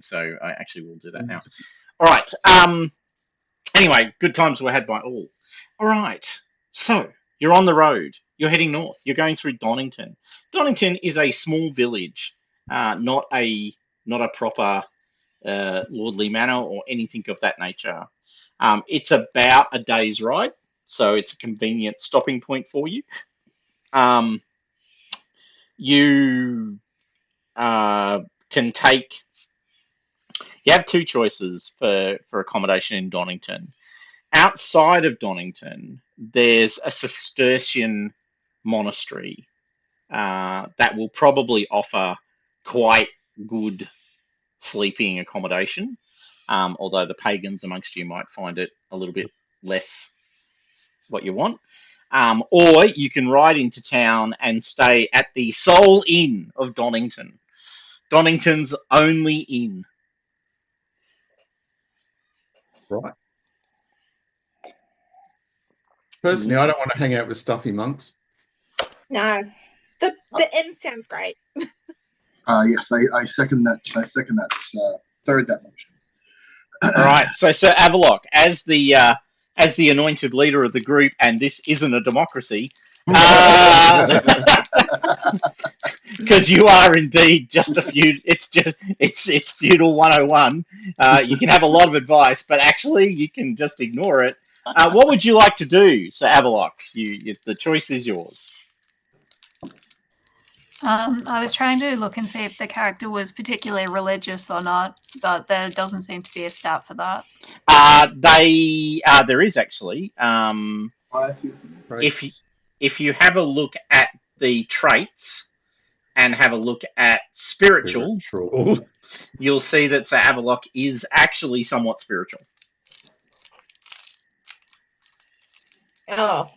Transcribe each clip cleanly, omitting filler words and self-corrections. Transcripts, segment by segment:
So I actually will do that now. All right. Anyway, good times were had by all. All right. So you're on the road. You're heading north. You're going through Donington. Donington is a small village, not a proper lordly manor or anything of that nature. It's about a day's ride, so it's a convenient stopping point for you. Um, you can take. You have two choices for accommodation in Donington. Outside of Donington, there's a Cistercian monastery that will probably offer quite good sleeping accommodation, although the pagans amongst you might find it a little bit less what you want. Or you can ride into town and stay at the Soul Inn of Donington, Donington's only inn. Right. Personally, I don't want to hang out with stuffy monks. No, the inn sounds great. Yes, I second that. I second that. Third that motion. All right, so Sir Avalok, as the anointed leader of the group, and this isn't a democracy, because you are indeed just a feud. It's feudal 101. You can have a lot of advice, but actually you can just ignore it. What would you like to do, Sir Avalok? The choice is yours. I was trying to look and see if the character was particularly religious or not, but there doesn't seem to be a stat for that. There is actually. If you have a look at the traits and have a look at spiritual, you'll see that Sir Avalok is actually somewhat spiritual. Oh.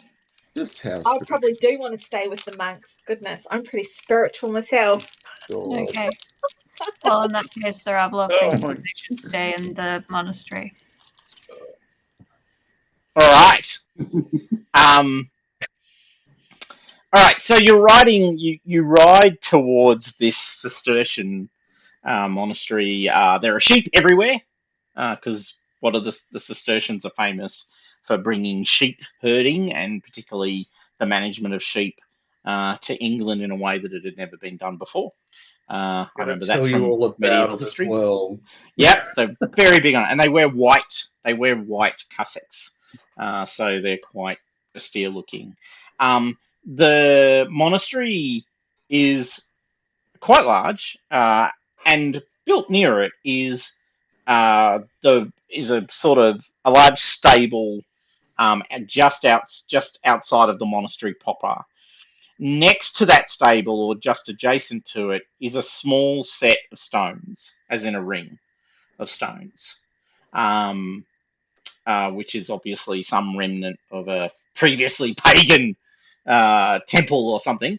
I probably do want to stay with the monks. Goodness, I'm pretty spiritual myself. Okay. Well, in that case, Sir Avalok thinks that they should stay in the monastery. All right. All right. So you're riding. You ride towards this Cistercian monastery. There are sheep everywhere, because what are the Cistercians are famous for bringing sheep herding and particularly the management of sheep to England in a way that it had never been done before. I remember that from medieval history. Well. Yep, they're very big on it, and they wear white. They wear white cassocks, so they're quite austere looking. The monastery is quite large, and built near it is a sort of a large stable, and just outside of the monastery proper. Next to that stable, or just adjacent to it, is a small set of stones, as in a ring of stones, which is obviously some remnant of a previously pagan temple or something,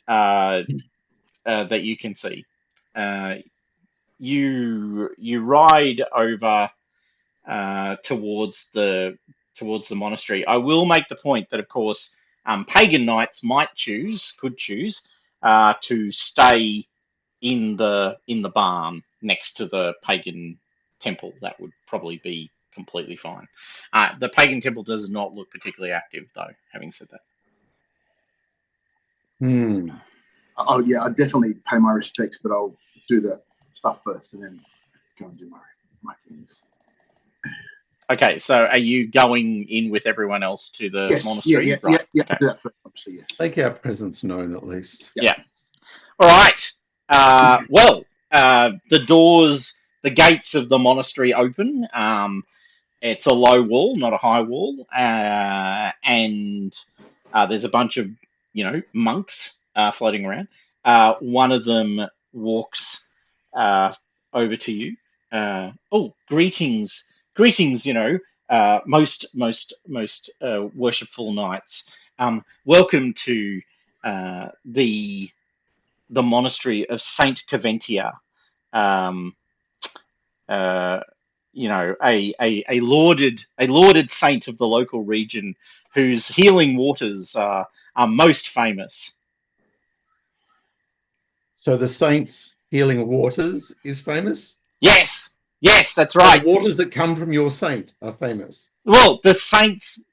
that you can see. You ride over towards the monastery. I will make the point that, of course, pagan knights could choose to stay in the barn next to the pagan temple. That would probably be completely fine. The pagan temple does not look particularly active, though. Having said that. Oh yeah, I definitely pay my respects, but I'll do the stuff first and then go and do my things. Okay, so are you going in with everyone else to the monastery? Right. Yeah. Okay. Do that first, obviously, yes. Make our presence known at least. Yeah. All right. The gates of the monastery open. It's a low wall, not a high wall, and there's a bunch of monks floating around. One of them walks over to you. Greetings, most worshipful knights. Welcome to the monastery of Saint Caventia. A lauded saint of the local region, whose healing waters are most famous. So the saints healing waters is famous? Yes, that's right. The waters that come from your saint are famous. Well, the saints,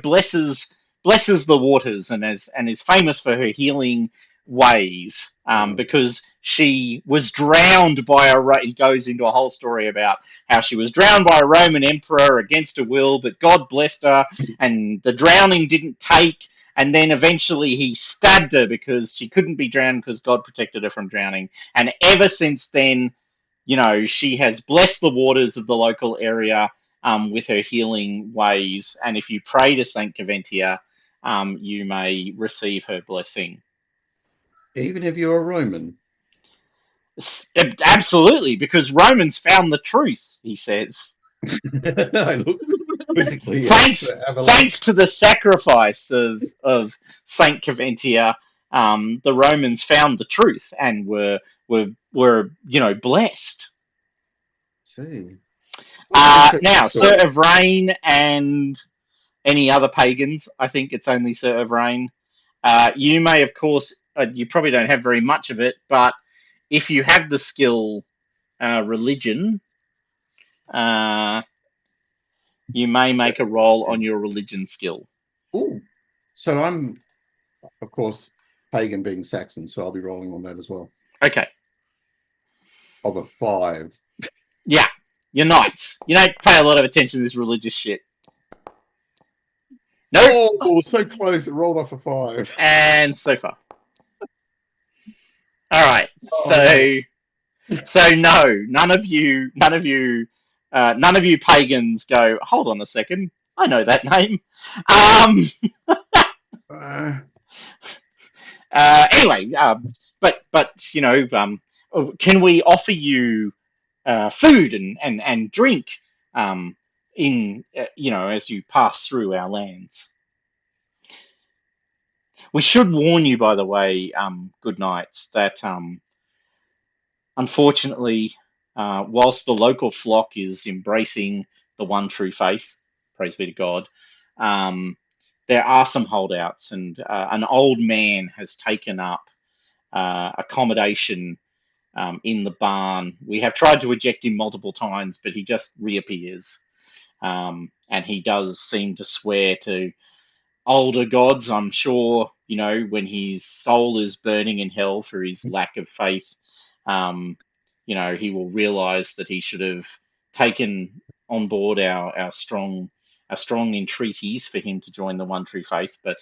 blesses the waters and is famous for her healing ways, because she was drowned by he goes into a whole story about how she was drowned by a Roman emperor against her will, but God blessed her and the drowning didn't take, and then eventually he stabbed her because she couldn't be drowned because God protected her from drowning. And ever since then, she has blessed the waters of the local area with her healing ways. And if you pray to Saint Caventia, you may receive her blessing. Even if you're a Roman? Absolutely, because Romans found the truth, he says. Quizzically, thanks to the sacrifice of Saint Caventia, the Romans found the truth and were blessed. See. Now, Sir Evrain and any other pagans, I think it's only Sir Evrain. You may, of course, you probably don't have very much of it, but if you have the skill religion, you may make a roll on your religion skill. Ooh. So I'm, of course, pagan being Saxon, so I'll be rolling on that as well. Okay. Of a 5. Yeah, you're knights. You don't pay a lot of attention to this religious shit. No. Oh, so close. It rolled off a 5. And so far. All right. So no, none of you pagans go, hold on a second, I know that name. Anyway, but can we offer you food and drink in as you pass through our lands? We should warn you, by the way, good knights, that unfortunately, whilst the local flock is embracing the one true faith, praise be to God, there are some holdouts, and an old man has taken up accommodation in the barn. We have tried to eject him multiple times, but he just reappears. And he does seem to swear to older gods. I'm sure, when his soul is burning in hell for his lack of faith, he will realize that he should have taken on board our strong entreaties for him to join the one true faith. But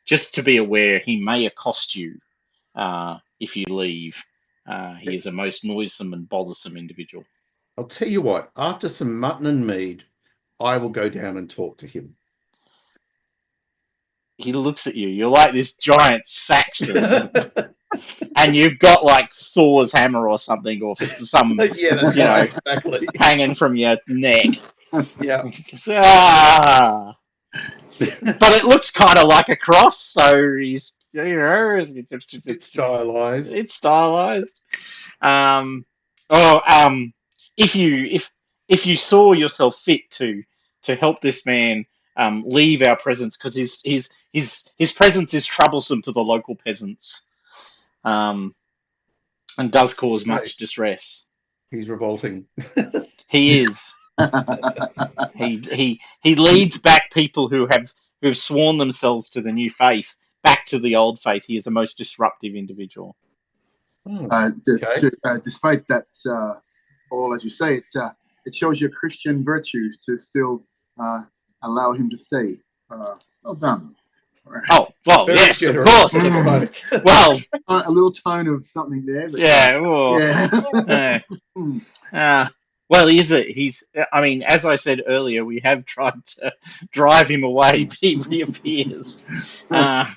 just to be aware, he may accost you if you leave. He is a most noisome and bothersome individual. I'll tell you what, after some mutton and mead, I will go down and talk to him. He looks at you. You're like this giant Saxon, and you've got like Thor's hammer or something, or some, exactly, hanging from your neck. Yeah. But it looks kind of like a cross, so he's, it's stylized. It's stylized. If you saw yourself fit to help this man leave our presence, because his presence is troublesome to the local peasants, and does cause much distress. He's revolting. He is. He leads back people who have sworn themselves to the new faith back to the old faith. He is a most disruptive individual. Despite that, all as you say, it shows your Christian virtues to still allow him to stay. Well done. Right. Oh, well, yes, of course. Well, a little tone of something there. But yeah. Well, well, he's. I mean, as I said earlier, we have tried to drive him away, but he reappears. But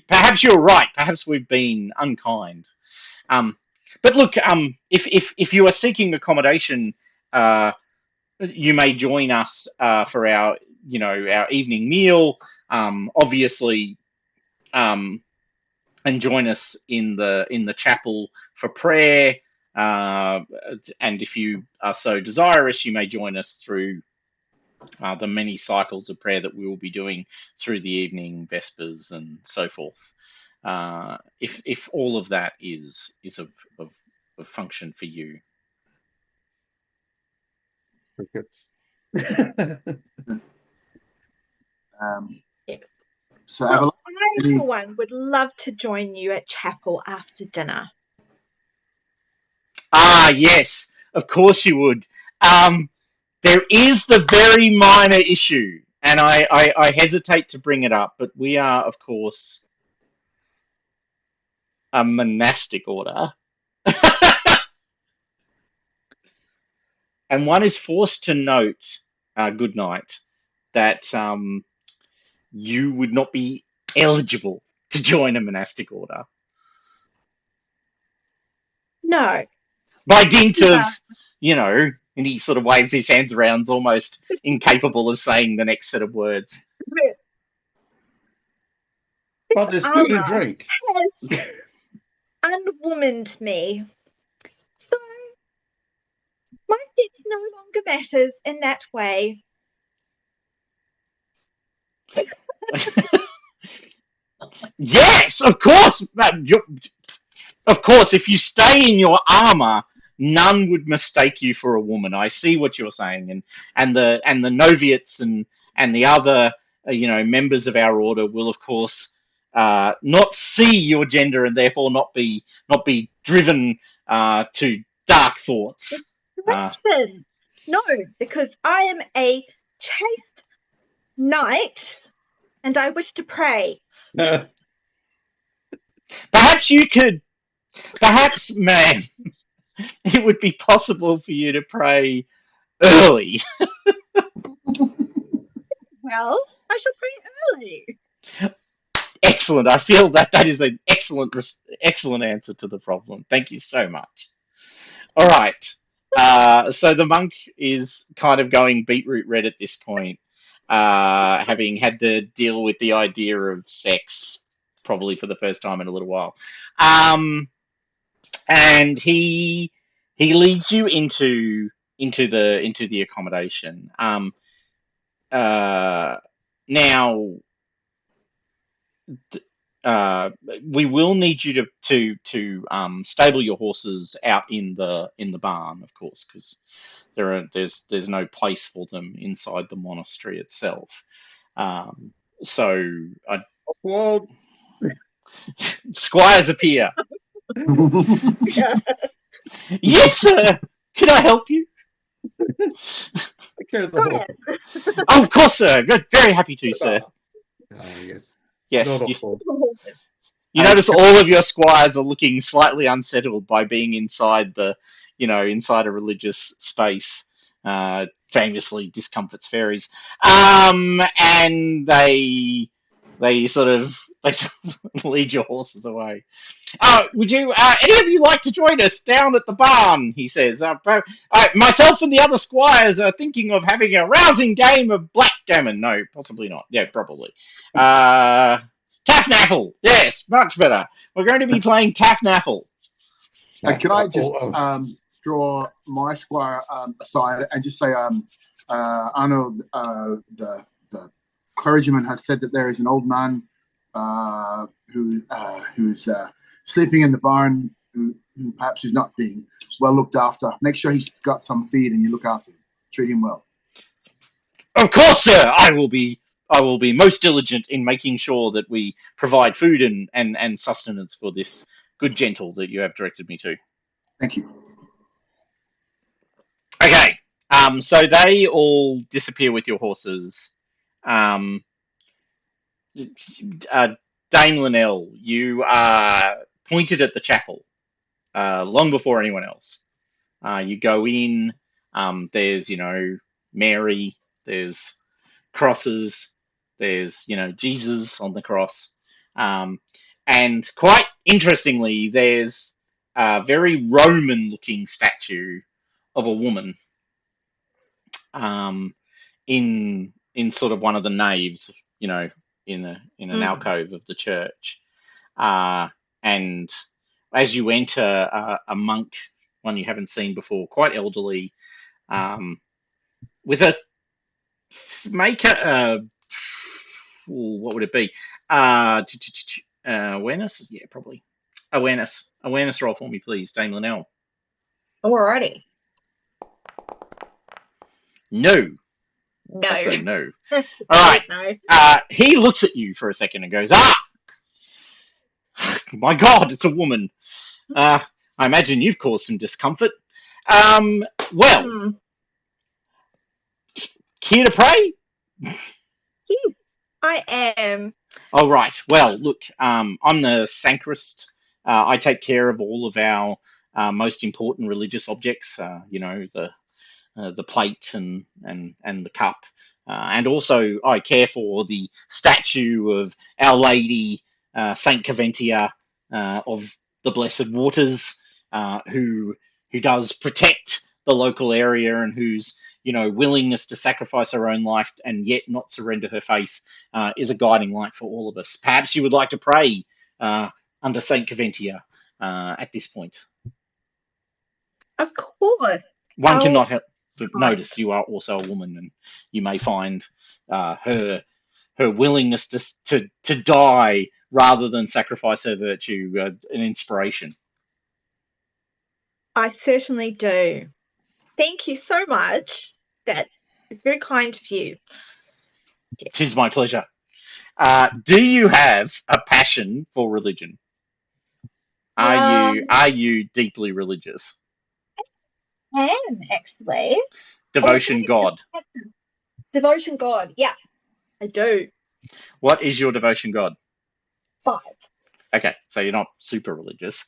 perhaps you're right. Perhaps we've been unkind. But look, if you are seeking accommodation, you may join us for our evening meal. Obviously, and join us in the chapel for prayer. And if you are so desirous, you may join us through the many cycles of prayer that we will be doing through the evening, vespers, and so forth. if all of that is of function for you. Crickets. So Well, Evelyn, I, for one, would love to join you at chapel after dinner. Ah, yes, of course you would. There is the very minor issue, and I hesitate to bring it up, but we are, of course, a monastic order. And one is forced to note, good night, that you would not be eligible to join a monastic order. No. By dint of, Yeah. and he sort of waves his hands around, almost incapable of saying the next set of words. But there's food and Armor drink. has unwomaned me. So my sex no longer matters in that way. Yes, of course. Of course, if you stay in your armor, none would mistake you for a woman. I see what you're saying, and the novitiates and the other members of our order will, of course, not see your gender and therefore not be driven to dark thoughts. Listen, no, because I am a chaste knight and I wish to pray. Perhaps you could, ma'am, it would be possible for you to pray early. Well, I shall pray early. Excellent. I feel that is an excellent answer to the problem. Thank you so much. All right. So the monk is kind of going beetroot red at this point, having had to deal with the idea of sex probably for the first time in a little while. And he leads you into the accommodation. Now, we will need you to stable your horses out in the barn, of course, because there's no place for them inside the monastery itself. So Well, squires appear. Yeah. Yes, sir. Can I help you? I care the whole. Oh, of course, sir. Good. Very happy to, sir. Yes. Yes. Not You, awful. you notice all of your squires are looking slightly unsettled by being inside inside a religious space. Famously discomforts fairies. And they sort of lead your horses away. Would you, any of you like to join us down at the barn? He says. Myself and the other squires are thinking of having a rousing game of backgammon. No, possibly not. Yeah, probably. Taffnaffle. Yes, much better. We're going to be playing Taffnaffle. Can I just draw my squire aside and just say, I know the clergyman has said that there is an old man who's sleeping in the barn, who perhaps is not being well looked after. Make sure he's got some feed and you look after him. Treat him well. Of course, sir. I will be most diligent in making sure that we provide food and sustenance for this good gentle that you have directed me to. Thank you. Okay. So they all disappear with your horses. Dane Linnell, you are pointed at the chapel long before anyone else. You go in. There's Mary. There's crosses. There's Jesus on the cross. And quite interestingly, there's a very Roman-looking statue of a woman in sort of one of the naves, in an alcove of the church. And as you enter, a monk, one you haven't seen before, quite elderly, with a what would it be? Awareness? Yeah, probably. Awareness. Awareness roll for me, please, Dame Linnell. Alrighty. No. No. That's a no. All right. No. He looks at you for a second and goes, my God, it's a woman. I imagine you've caused some discomfort. Well, here to pray? Yes, I am. Oh, right. Well, look, I'm the Sankrist. I take care of all of our most important religious objects. The plate and the cup, and also I care for the statue of Our Lady Saint Caventia of the Blessed Waters, who does protect the local area and whose willingness to sacrifice her own life and yet not surrender her faith is a guiding light for all of us. Perhaps you would like to pray under Saint Caventia at this point. Of course. One cannot help but notice you are also a woman, and you may find her willingness to die rather than sacrifice her virtue an inspiration. I certainly do. Thank you so much. That is very kind of you. It is my pleasure. Do you have a passion for religion? Are you deeply religious? I am, actually. Devotion God. Devotion God. Yeah, I do. What is your devotion God? 5. Okay, so you're not super religious.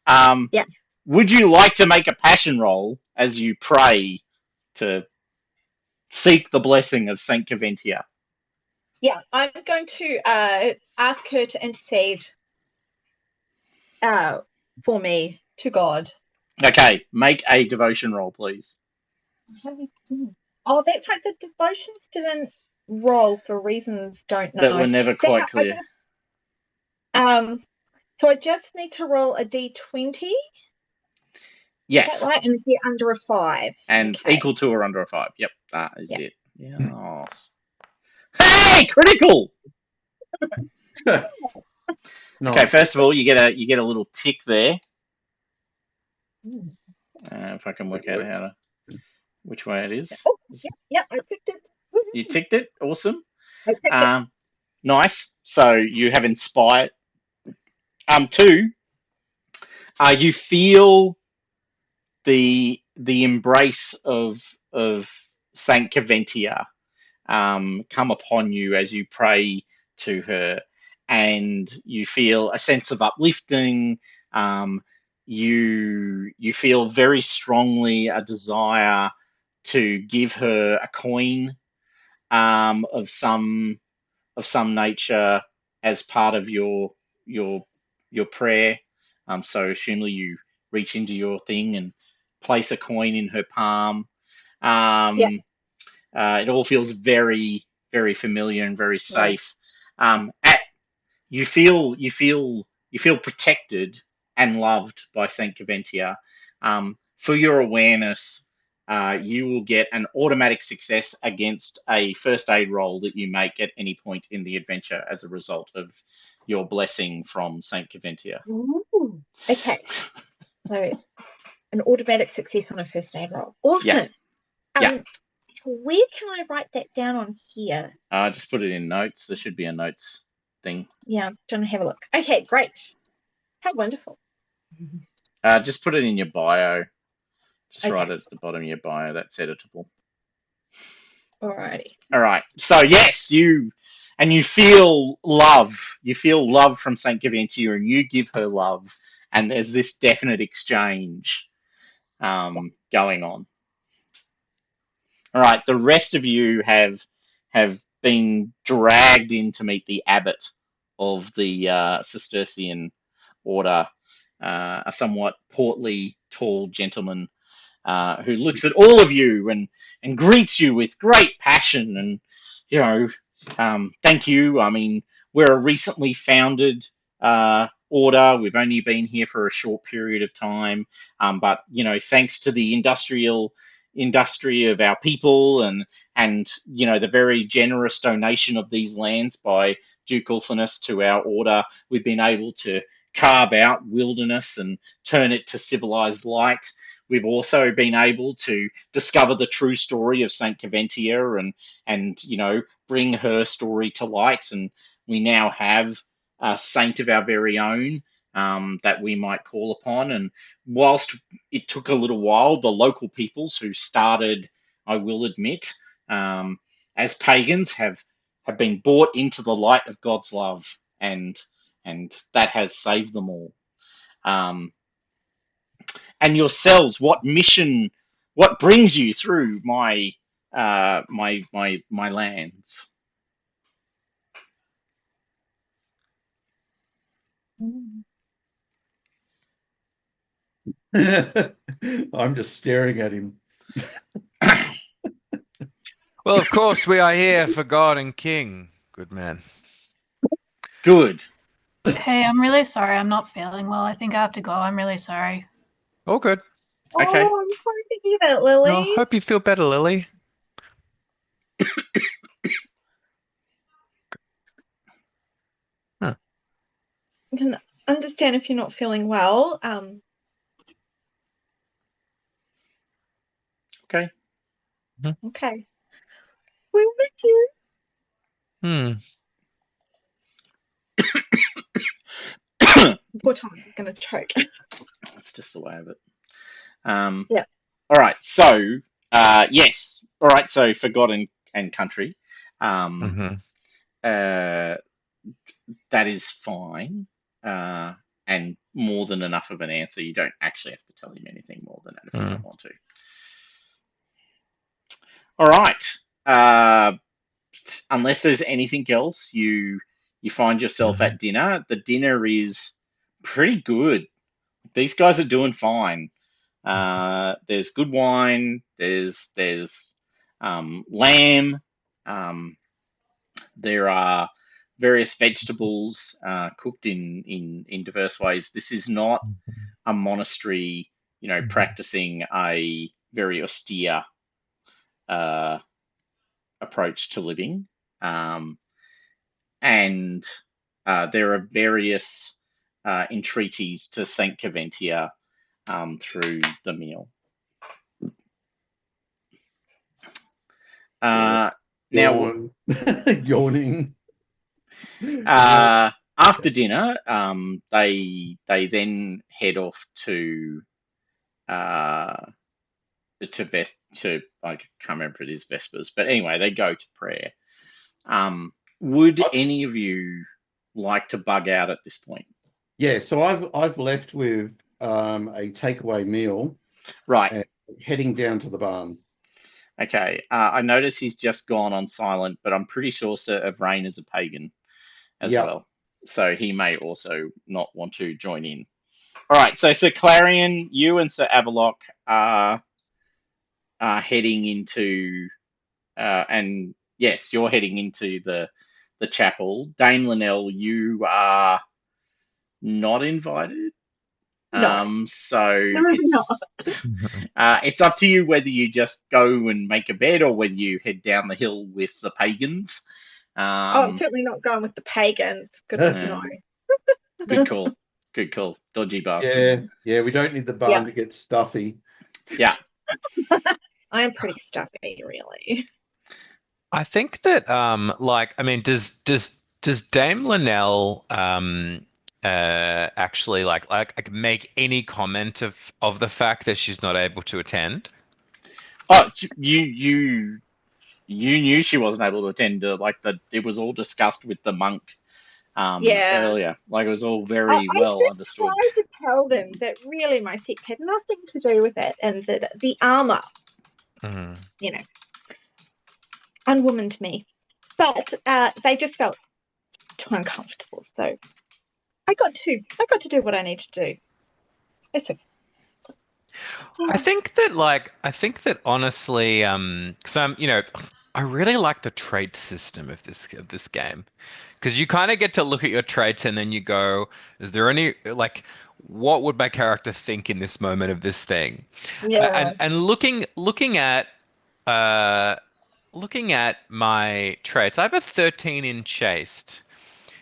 Yeah. Would you like to make a passion roll as you pray to seek the blessing of Saint Caventia? Yeah, I'm going to ask her to intercede for me to God. Okay, make a devotion roll, please. Oh, that's right. The devotions didn't roll for reasons don't know. That were never quite clear. So I just need to roll a d20. Yes. Is that right? And get under a 5. And okay. Equal to or under a 5. Yep, that is Yep. it. Yes. Hey, critical! Nice. Okay, first of all, you get a little tick there. If I can work out which way it is. Oh, yeah, I ticked it. You ticked it. Awesome. I ticked it. Nice. So you have inspired. 2. You feel the embrace of Saint Caventia come upon you as you pray to her, and you feel a sense of uplifting. You feel very strongly a desire to give her a coin of some nature as part of your prayer. So assumably you reach into your thing and place a coin in her palm. It all feels very, very familiar and very safe. You feel protected and loved by Saint Caventia. For your awareness, you will get an automatic success against a first aid roll that you make at any point in the adventure as a result of your blessing from Saint Caventia. Ooh, okay. So an automatic success on a first aid roll. Awesome. Yeah. Where can I write that down on here? Just put it in notes. There should be a notes thing. Yeah, I'm trying to have a look. Okay, great. How wonderful. Just put it in your bio. Just write it at the bottom of your bio. That's editable. Alrighty. All right. So yes, you feel love. You feel love from Saint Caventia, and you give her love, and there's this definite exchange going on. All right. The rest of you have been dragged in to meet the abbot of the Cistercian order, a somewhat portly, tall gentleman who looks at all of you and greets you with great passion and, thank you. I mean, we're a recently founded order. We've only been here for a short period of time, but thanks to the industry of our people and the very generous donation of these lands by ducalfulness to our order. We've been able to carve out wilderness and turn it to civilized light. We've also been able to discover the true story of Saint Caventia and bring her story to light. And we now have a saint of our very own that we might call upon. And whilst it took a little while, the local peoples who started, I will admit, as pagans, have been brought into the light of God's love, and that has saved them all. And yourselves, what brings you through my lands? I'm just staring at him. Well, of course, we are here for God and King, good man. Good. Hey, I'm really sorry. I'm not feeling well. I think I have to go. I'm really sorry. All good. Okay. Oh, I'm sorry to hear that, Lily. I hope you feel better, Lily. I can understand if you're not feeling well. Okay. Okay. We'll miss you. Poor Thomas is going to choke. That's just the way of it. Yeah. All right. So, yes. All right. So, for God and country, that is fine, and more than enough of an answer. You don't actually have to tell him anything more than that if you don't want to. All right. Unless there's anything else, you find yourself at dinner. The dinner is pretty good. These guys are doing fine. There's good wine. There's lamb. There are various vegetables cooked in diverse ways. This is not a monastery, practicing a very austere approach to living. And there are various entreaties to Saint Caventia through the meal. Now, Yawning. After dinner, they then head off to I can't remember if it is Vespers, but anyway, they go to prayer. Would any of you like to bug out at this point? Yeah, so I've left with a takeaway meal, right, heading down to the barn. Okay, I notice he's just gone on silent, but I'm pretty sure Sir Evrain is a pagan as well, so he may also not want to join in. All right, so Sir Clarion, you and Sir Avalok are heading into, and yes, you're heading into the chapel. Dame Linnell, you are not invited. No. So No. it's up to you whether you just go and make a bed or whether you head down the hill with the pagans. I'm certainly not going with the pagans. Goodness no. Good call. Good call. Dodgy bastards. Yeah, we don't need the barn to get stuffy. Yeah. I am pretty stuffy, really. I think that does Dame Linnell actually like make any comment of the fact that she's not able to attend? Oh, you knew she wasn't able to attend. It was all discussed with the monk earlier. Like, it was all very well understood. I tried to tell them that really my sex had nothing to do with it, and that the armor, unwomaned me. But they just felt too uncomfortable. So I got to do what I need to do. It's okay. I think that honestly, because I really like the trait system of this game, because you kind of get to look at your traits and then you go, is there any what would my character think in this moment of this thing? Yeah. And looking at my traits, I have a 13 in chaste.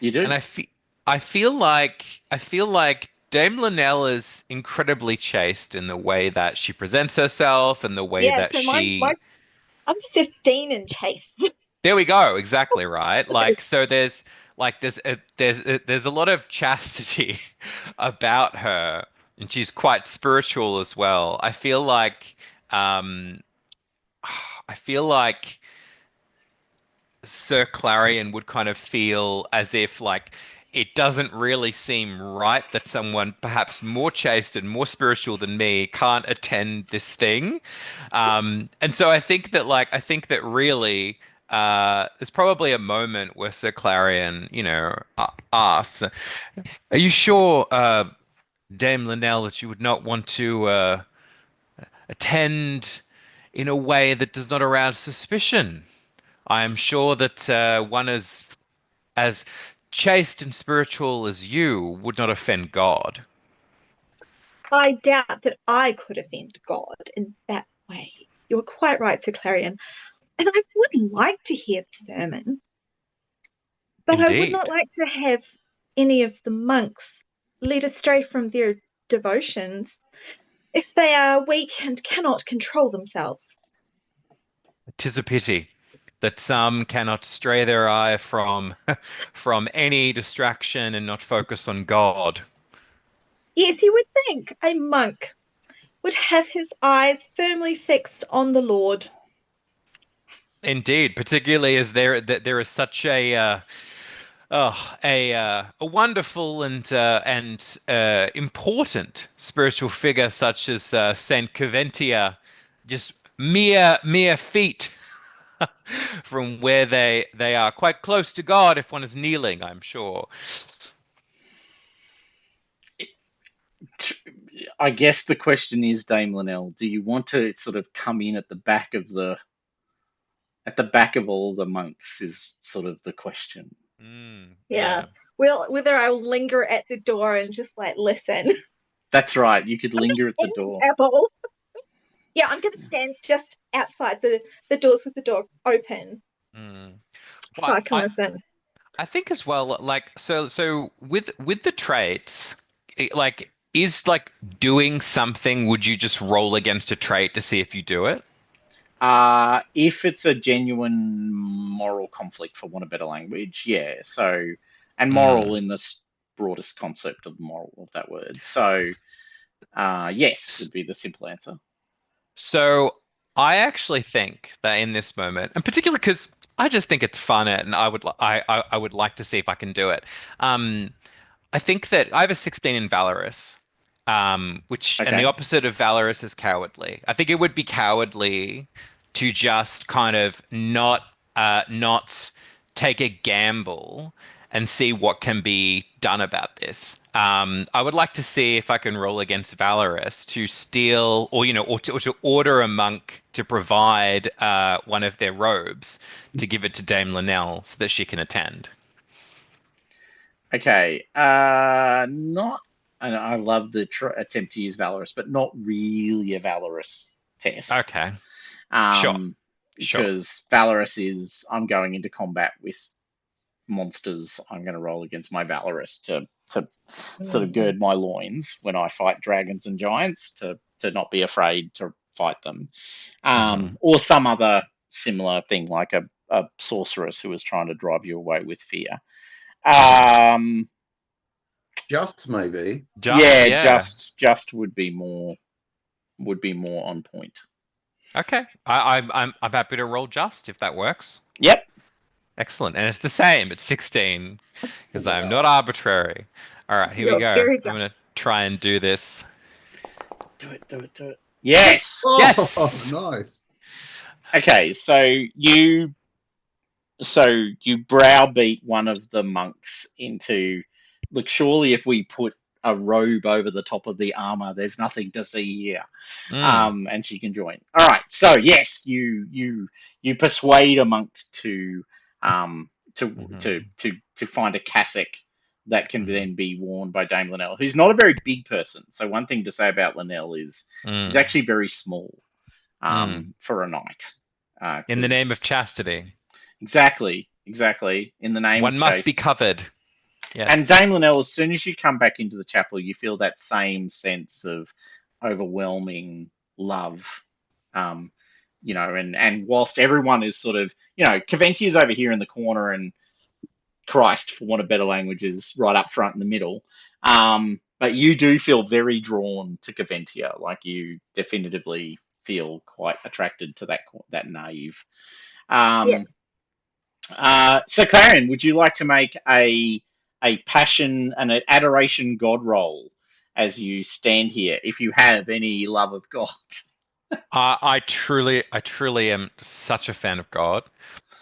You do. And I feel like Dame Linnell is incredibly chaste in the way that she presents herself and the way Yeah, that so she. I'm 15 and chaste. There we go. Exactly right. Like so, there's a lot of chastity about her, and she's quite spiritual as well. Um, I feel like Sir Clarion would kind of feel as if like it doesn't really seem right that someone perhaps more chaste and more spiritual than me can't attend this thing. And so I think that really there's probably a moment where Sir Clarion, asks, "Are you sure, Dame Linnell, that you would not want to attend in a way that does not arouse suspicion? I am sure that one as chaste and spiritual as you would not offend God." I doubt that I could offend God in that way. You're quite right, Sir Clarion. And I would like to hear the sermon, but I would not Indeed. like to have any of the monks led astray from their devotions if they are weak and cannot control themselves. 'Tis a pity that some cannot stray their eye from from any distraction and not focus on God. Yes, you would think a monk would have his eyes firmly fixed on the Lord. Indeed, particularly as there is such a wonderful and important spiritual figure such as Saint Coventia, just mere feet from where they are, quite close to God if one is kneeling, I'm sure. I guess the question is, Dame Linnell, do you want to sort of come in at the back of all the monks? Is sort of the question. Yeah. Yeah. Well, whether I'll linger at the door and just like listen. That's right. You could linger at the door. Apple. Yeah, I'm gonna stand just outside the doors with the door open Mm. so Well, I can listen. I think as well, like so with the traits, like is like doing something, would you just roll against a trait to see if you do it? If it's a genuine moral conflict, for want of better language, yeah. So, and moral Mm. in the broadest concept of moral of that word. So, yes, would be the simple answer. So I actually think that in this moment, and particularly because I just think it's fun, and I would like to see if I can do it. Um, I think that I have a 16 in Valorous, and the Okay. opposite of Valorous is cowardly. I think it would be cowardly to just kind of not take a gamble and see what can be done about this. I would like to see if I can roll against Valorous to steal, or to order a monk to provide one of their robes to give it to Dame Linnell so that she can attend. Okay. Not, and I love the attempt to use Valorous, but not really a Valorous test. Okay, sure, Um, sure. because Valorous is, I'm going into combat with monsters. I'm going to roll against my Valorous to sort of gird my loins when I fight dragons and giants to not be afraid to fight them, Mhm. or some other similar thing like a sorceress who is trying to drive you away with fear. Just maybe. Just Yeah, yeah. just would be more on point. Okay. I'm happy to roll just if that works. Yep. Excellent. And it's the same. It's 16 because I'm Wow. not arbitrary. All right, here we You're go. very I'm gonna try and do this. Do it. Yes. Oh, Yes. nice. Okay, so you browbeat one of the monks into, look, surely if we put a robe over the top of the armor, there's nothing to see here. Mm. And she can join. All right, so yes, you persuade a monk to um Mhm. to find a cassock that can Mhm. then be worn by Dame Linnell, who's not a very big person. So one thing to say about Linnell is she's Mm. actually very small Mm. for a knight. In the name of Because chastity, exactly in the name of one must be chaste. covered. Yes. And Dame Linnell, as soon as you come back into the chapel, you feel that same sense of overwhelming love. And whilst everyone is sort of, Caventia's over here in the corner and Christ, for want of better language, is right up front in the middle. But you do feel very drawn to Caventia. Like you definitively feel quite attracted to that knave. Yeah. So Clarion, would you like to make a passion and an adoration God roll as you stand here, if you have any love of God? I truly am such a fan of God.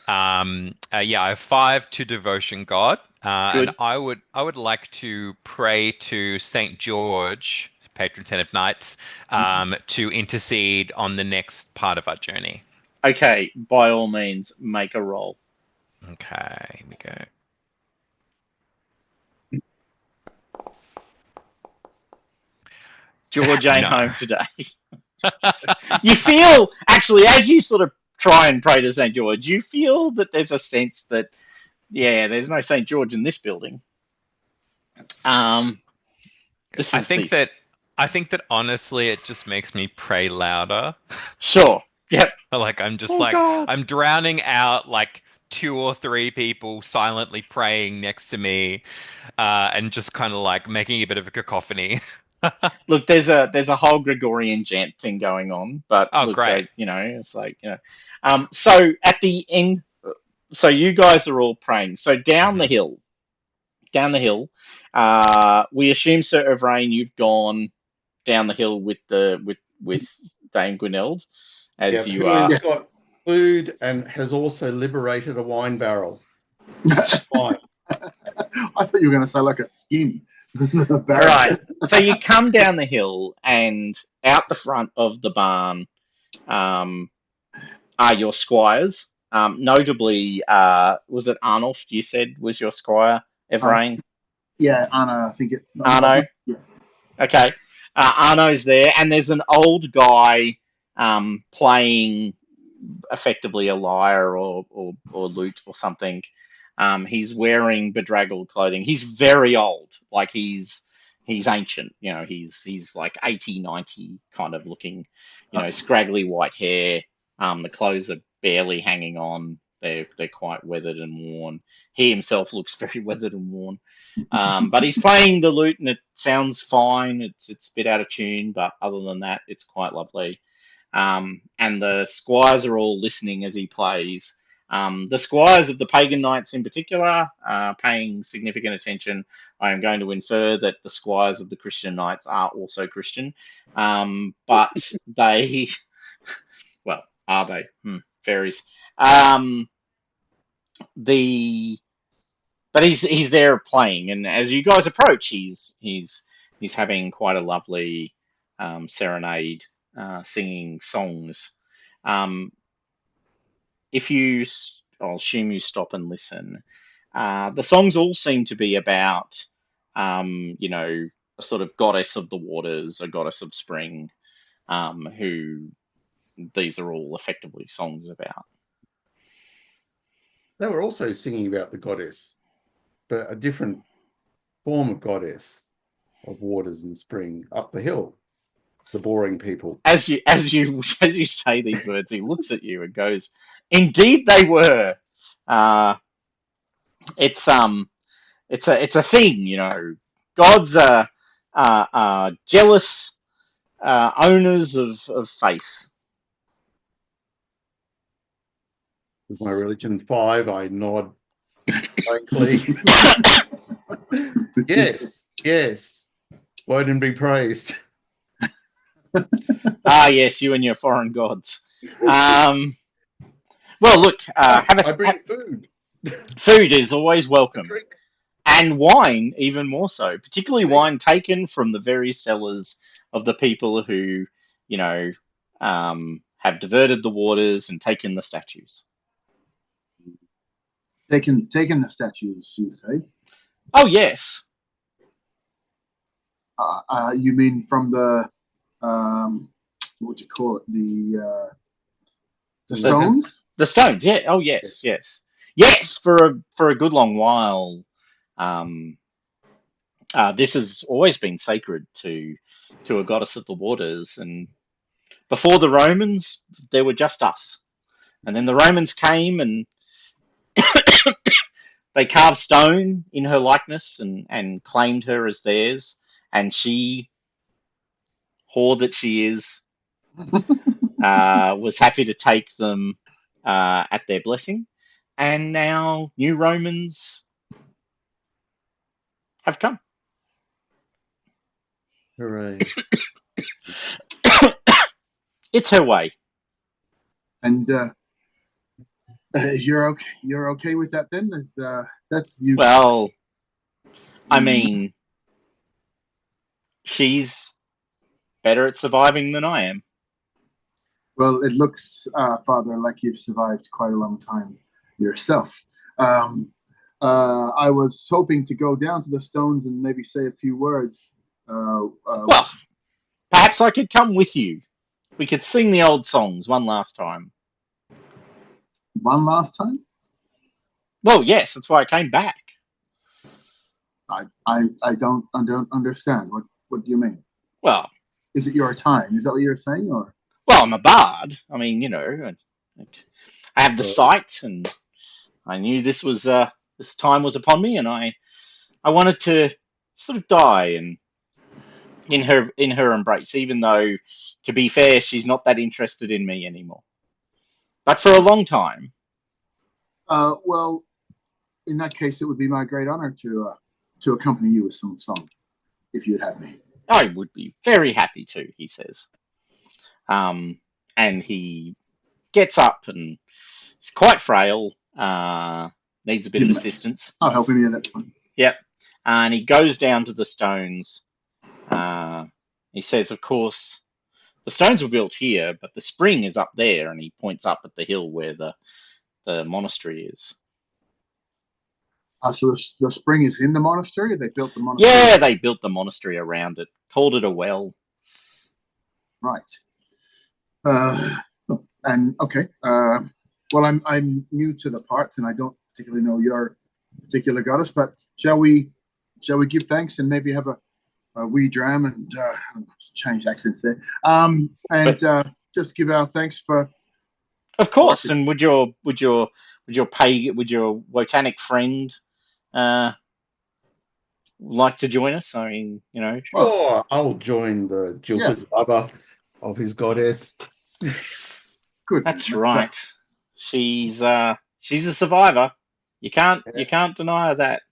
I have 5 to devotion God, and Good. I would like to pray to Saint George, patron saint of knights, to intercede on the next part of our journey. Okay, by all means, make a roll. Okay, here we go. George ain't No. home today. You feel, actually, as you sort of try and pray to St. George, you feel that there's a sense that, there's no St. George in this building. I think that honestly, it just makes me pray louder. Sure. Yep. Like I'm just God. I'm drowning out like 2 or 3 people silently praying next to me, and just kind of like making a bit of a cacophony. Look, there's a whole Gregorian chant thing going on, but Oh, look, great. it's like, so at the end, so you guys are all praying. So down the hill, we assume, Sir Evrain, you've gone down the hill with Dame Gwyneld, as you are. Who's got food and has also liberated a wine barrel. Fine. I thought you were going to say like a skin. All right. So you come down the hill, and out the front of the barn are your squires. Notably, was it Arnulf you said was your squire, Evrain? Yeah, Anna, I think it. Arno? Yeah. Okay. Arno's there, and there's an old guy playing effectively a lyre or lute or something. He's wearing bedraggled clothing. He's very old. Like he's ancient. He's like 80, 90 kind of looking, scraggly white hair. The clothes are barely hanging on. They're quite weathered and worn. He himself looks very weathered and worn. But he's playing the lute and it sounds fine. It's a bit out of tune, but other than that, it's quite lovely. And the squires are all listening as he plays. The squires of the pagan knights in particular are paying significant attention. I am going to infer that the squires of the Christian knights are also Christian. But they, well, are they? Varies. But he's there playing, and as you guys approach, he's having quite a lovely serenade, singing songs. I'll assume you stop and listen. The songs all seem to be about, a sort of goddess of the waters, a goddess of spring, who these are all effectively songs about. They were also singing about the goddess, but a different form of goddess of waters and spring up the hill. The boring people. As you say these words, he looks at you and goes, "Indeed, they were. It's a thing, Gods are jealous owners of faith." Is my religion 5? I nod blankly. Yes. Word and be praised. Yes, you and your foreign gods. Well, look, I bring food. Food is always welcome. And wine, even more so. Particularly wine taken from the very cellars of the people who, have diverted the waters and taken the statues. Taken the statues, you say? Oh, yes. You mean from the what would you call it? The stones? The stones, yeah. Oh, yes. For a good long while, This has always been sacred to a goddess of the waters, and before the Romans, there were just us. And then the Romans came and they carved stone in her likeness and claimed her as theirs. And she, whore that she is, was happy to take them at their blessing. And now new Romans have come. Hooray. It's her way. And you're okay with that then? Is that you? Well, I mean, she's better at surviving than I am. Well, it looks, Father, like you've survived quite a long time yourself. I was hoping to go down to the stones and maybe say a few words. Well, perhaps I could come with you. We could sing the old songs one last time. One last time? Well, yes, that's why I came back. I don't understand. What do you mean? Well, is it your time? Is that what you're saying, or? Well, I'm a bard. I mean, I have the sight, and I knew this time was upon me, and I wanted to sort of die and in her embrace, even though, to be fair, she's not that interested in me anymore. But for a long time. Well, in that case, it would be my great honor to accompany you with some song, if you'd have me. I would be very happy to, he says. And he gets up and he's quite frail, needs a bit of assistance. I'll help him, yeah, that's fine. Yep. And he goes down to the stones. He says, of course, the stones were built here, but the spring is up there, and he points up at the hill where the monastery is. So the spring is in the monastery? Or they built the monastery? Yeah, they built the monastery around it, called it a well. Right. And okay. Well, I'm new to the parts, and I don't particularly know your particular goddess. But shall we give thanks and maybe have a wee dram and change accents there, and just give our thanks for. Of course, and would your Wotanic friend like to join us? I mean, Sure, I'll join the jilted lover of his goddess. Good. That's right. She's a survivor. You can't deny that.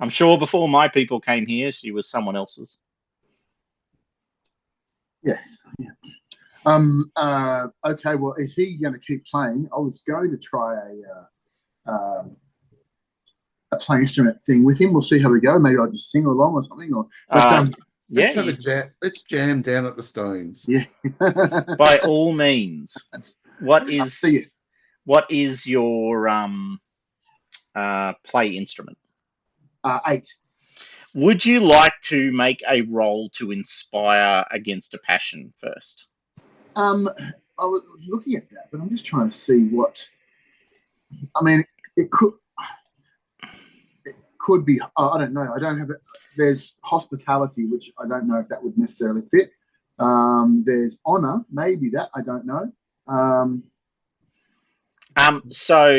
I'm sure before my people came here, she was someone else's. Yes. Yeah. Okay. Well, is he going to keep playing? I was going to try a play instrument thing with him. We'll see how we go. Maybe I'll just sing along or something. Let's jam down at the stones. Yeah. By all means. What is your play instrument? 8. Would you like to make a roll to inspire against a passion first? I was looking at that, but I'm just trying to see what. I mean, it could be. I don't know. I don't have it. There's hospitality, which I don't know if that would necessarily fit. There's honor, maybe that I don't know. So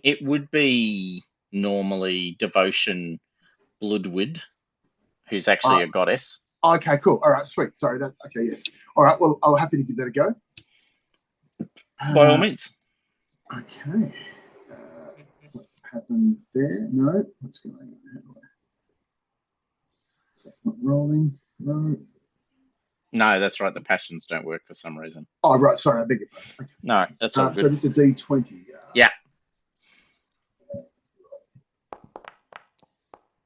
it would be normally devotion Bloodwood, who's actually a goddess. Okay, cool. All right, sweet. Sorry. Okay, yes. All right. Well, I'm happy to give that a go. By all means. Okay. What happened there? No. What's going on? Is that not rolling? No. No, that's right. The passions don't work for some reason. Oh, right. Sorry, I beg your pardon. Okay. No, that's all good. So this is a D20. Yeah.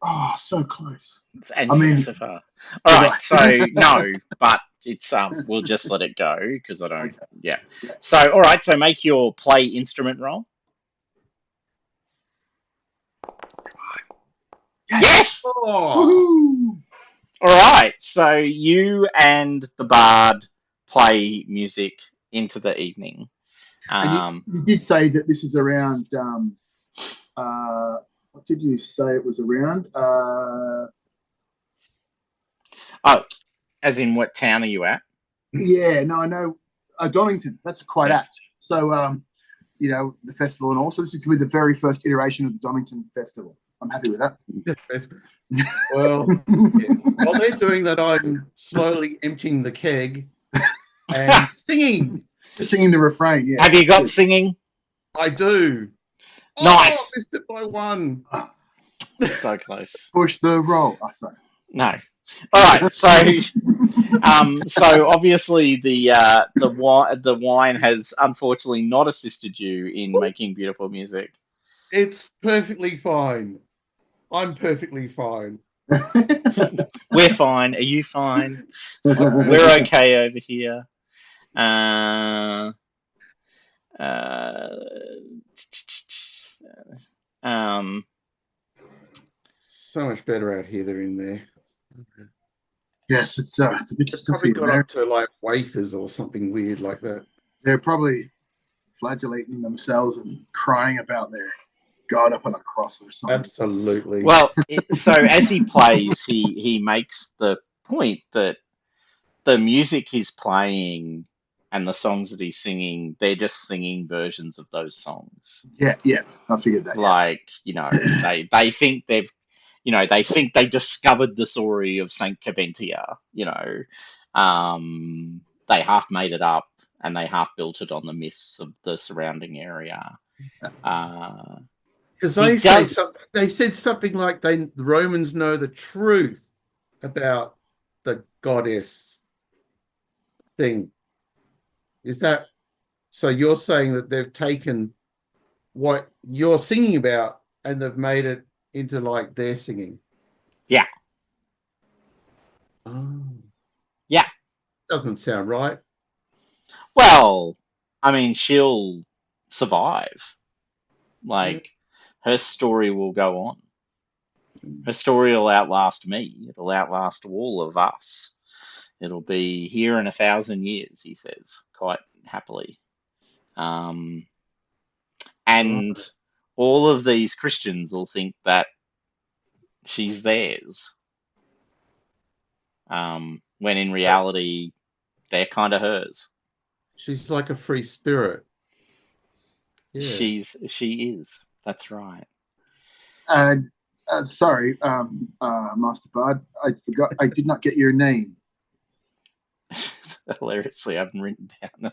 Oh, so close. So far. All right. So no, but it's we'll just let it go because I don't. Okay. Yeah. So all right. So make your play instrument roll. Yes. Oh. All right. So you and the bard play music into the evening. And you did say that this is around What did you say it was around? Oh, as in what town are you at? Yeah, no, I know. Donington. That's quite Yes. apt. So, you know, the festival and all. So this is going to be the very first iteration of the Donington Festival. I'm happy with that. Well, yeah. While they're doing that, I'm slowly emptying the keg and singing. Just singing the refrain. Yeah. Have you got singing? I do. Nice. Oh, I missed it by one. So close. Push the roll. Oh, sorry. No. All right. So obviously the wine has unfortunately not assisted you in making beautiful music. It's perfectly fine. I'm perfectly fine. We're fine. Are you fine? We're okay over here. So much better out here than in there. Yes, it's a bit It's stuffy probably in got there. up to like wafers or something weird like that. They're probably flagellating themselves and crying about their God up on a cross or something. Absolutely. Well, so as he plays, he makes the point that the music he's playing and the songs that he's singing, they're just singing versions of those songs. Yeah, I figured that. Like, you know, they think they think they discovered the story of Saint Caventia, you know. They half made it up and they half built it on the myths of the surrounding area. Because he they said something like the Romans know the truth about the goddess thing. Is that so? You're saying that they've taken what you're singing about and they've made it into like their singing? Yeah. Oh. Yeah. Doesn't sound right. Well, I mean, she'll survive. Like, her story will go on. Her story will outlast me. It'll outlast all of us. It'll be here in 1,000 years, he says, quite happily. And all of these Christians will think that she's theirs. When in reality, they're kind of hers. She's like a free spirit. Yeah. She is. That's right. Sorry, Master Bard, I forgot. I did not get your name. Hilariously, I haven't written down.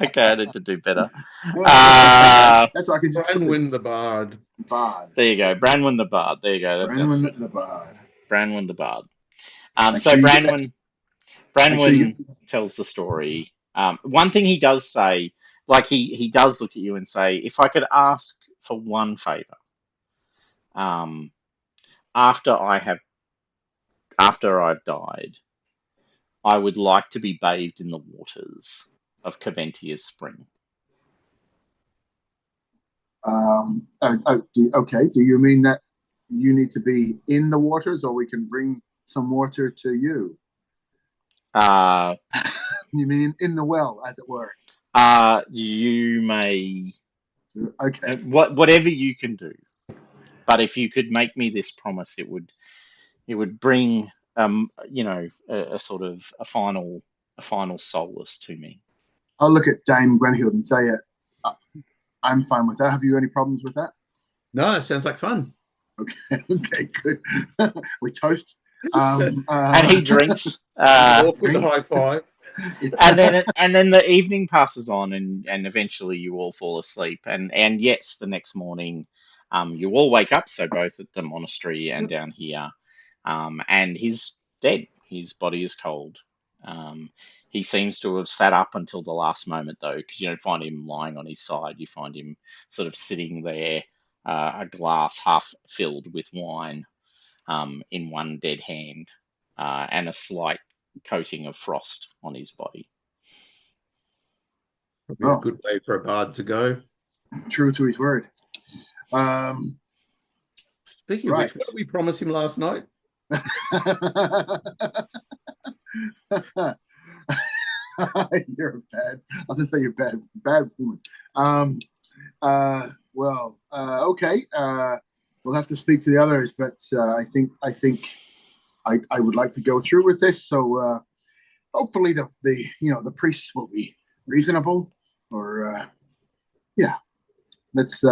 Okay, I need to do better. That's why I can just Branwen the Bard. There you go, Branwen the Bard. There you go. That's Branwen the Bard. Branwen the Bard. Make So sure you Branwen tells the story. One thing he does say, like he does look at you and say, if I could ask for one favor, after I've died, I would like to be bathed in the waters of Caventia's spring. Okay. Do you mean that you need to be in the waters, or we can bring some water to you? You mean in the well, as it were? You may. Okay. Whatever you can do, but if you could make me this promise, it would bring a sort of a final solace to me. I'll look at Dame Gwenhild and say, I'm fine with that. Have you any problems with that? No, it sounds like fun. Okay, good. We toast. And he drinks. Awkward high five. and then the evening passes on, and eventually you all fall asleep. And yes, the next morning, you all wake up. So both at the monastery and down here, and he's dead. His body is cold. He seems to have sat up until the last moment, though, because you don't find him lying on his side. You find him sort of sitting there, a glass half filled with wine, in one dead hand, and a slight coating of frost on his body. Probably a good way for a bard to go. True to his word. Speaking of which, what did we promise him last night? You're bad. I was gonna say you're bad woman. Okay. We'll have to speak to the others, but I think I would like to go through with this. So hopefully the priests will be reasonable. Or yeah, let's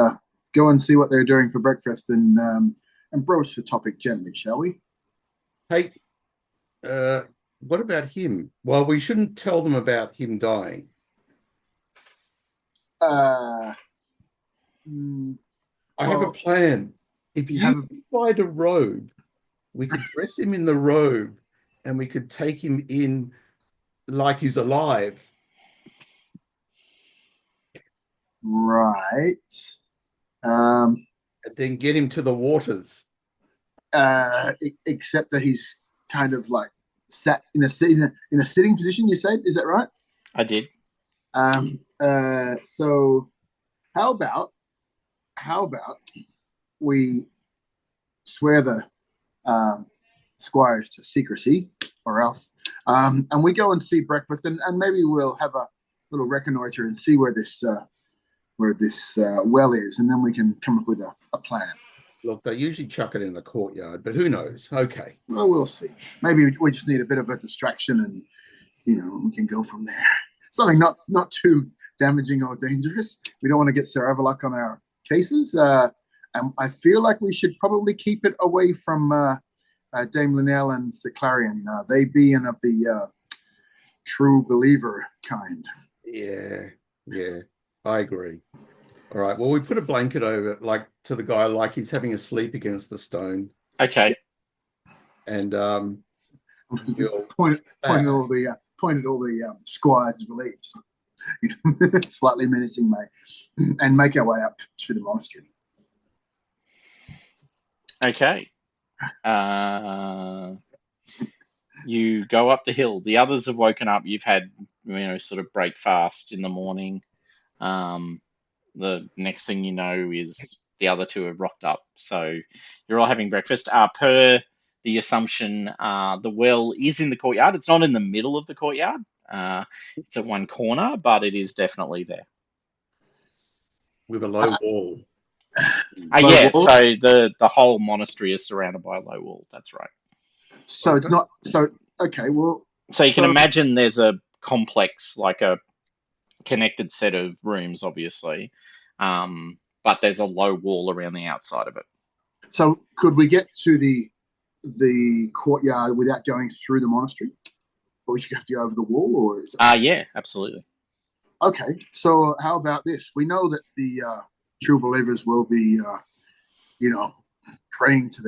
go and see what they're doing for breakfast and broach the topic gently, shall we? Hey, what about him? Well, we shouldn't tell them about him dying. Uh, I have a well, plan. If you you have a- provide a robe, we could dress him in the robe and we could take him in like he's alive. right. And then get him to the waters. Except that he's kind of like sat in a sitting position. You said, is that right? I did. So how about we swear the squires to secrecy, or else, and we go and see breakfast, and maybe we'll have a little reconnoiter and see where this well is, and then we can come up with a plan. Look, they usually chuck it in the courtyard, but who knows? Okay. Well, we'll see. Maybe we just need a bit of a distraction, and we can go from there. Something not too damaging or dangerous. We don't want to get Sir Everlock on our cases. And I feel like we should probably keep it away from Dame Linnell and Sir Clarion. They being of the true believer kind. Yeah, I agree. All right. Well, we put a blanket over it, like to the guy, like he's having a sleep against the stone. Okay. And we'll point at all the squires relieved, slightly menacing, mate, and make our way up to the monastery. Okay. You go up the hill. The others have woken up. You've had, sort of break fast in the morning. The next thing you know is the other two have rocked up. So you're all having breakfast. Per the assumption, the well is in the courtyard. It's not in the middle of the courtyard. It's at one corner, but it is definitely there. With a low wall. Yeah, so the whole monastery is surrounded by a low wall. That's right. So it's not so okay. Well, so you can imagine there's a complex, like a connected set of rooms, obviously, but there's a low wall around the outside of it. So could we get to the courtyard without going through the monastery, or we should have to go over the wall, or is it... Yeah, absolutely. Okay, so how about this? We know that the true believers will be, praying to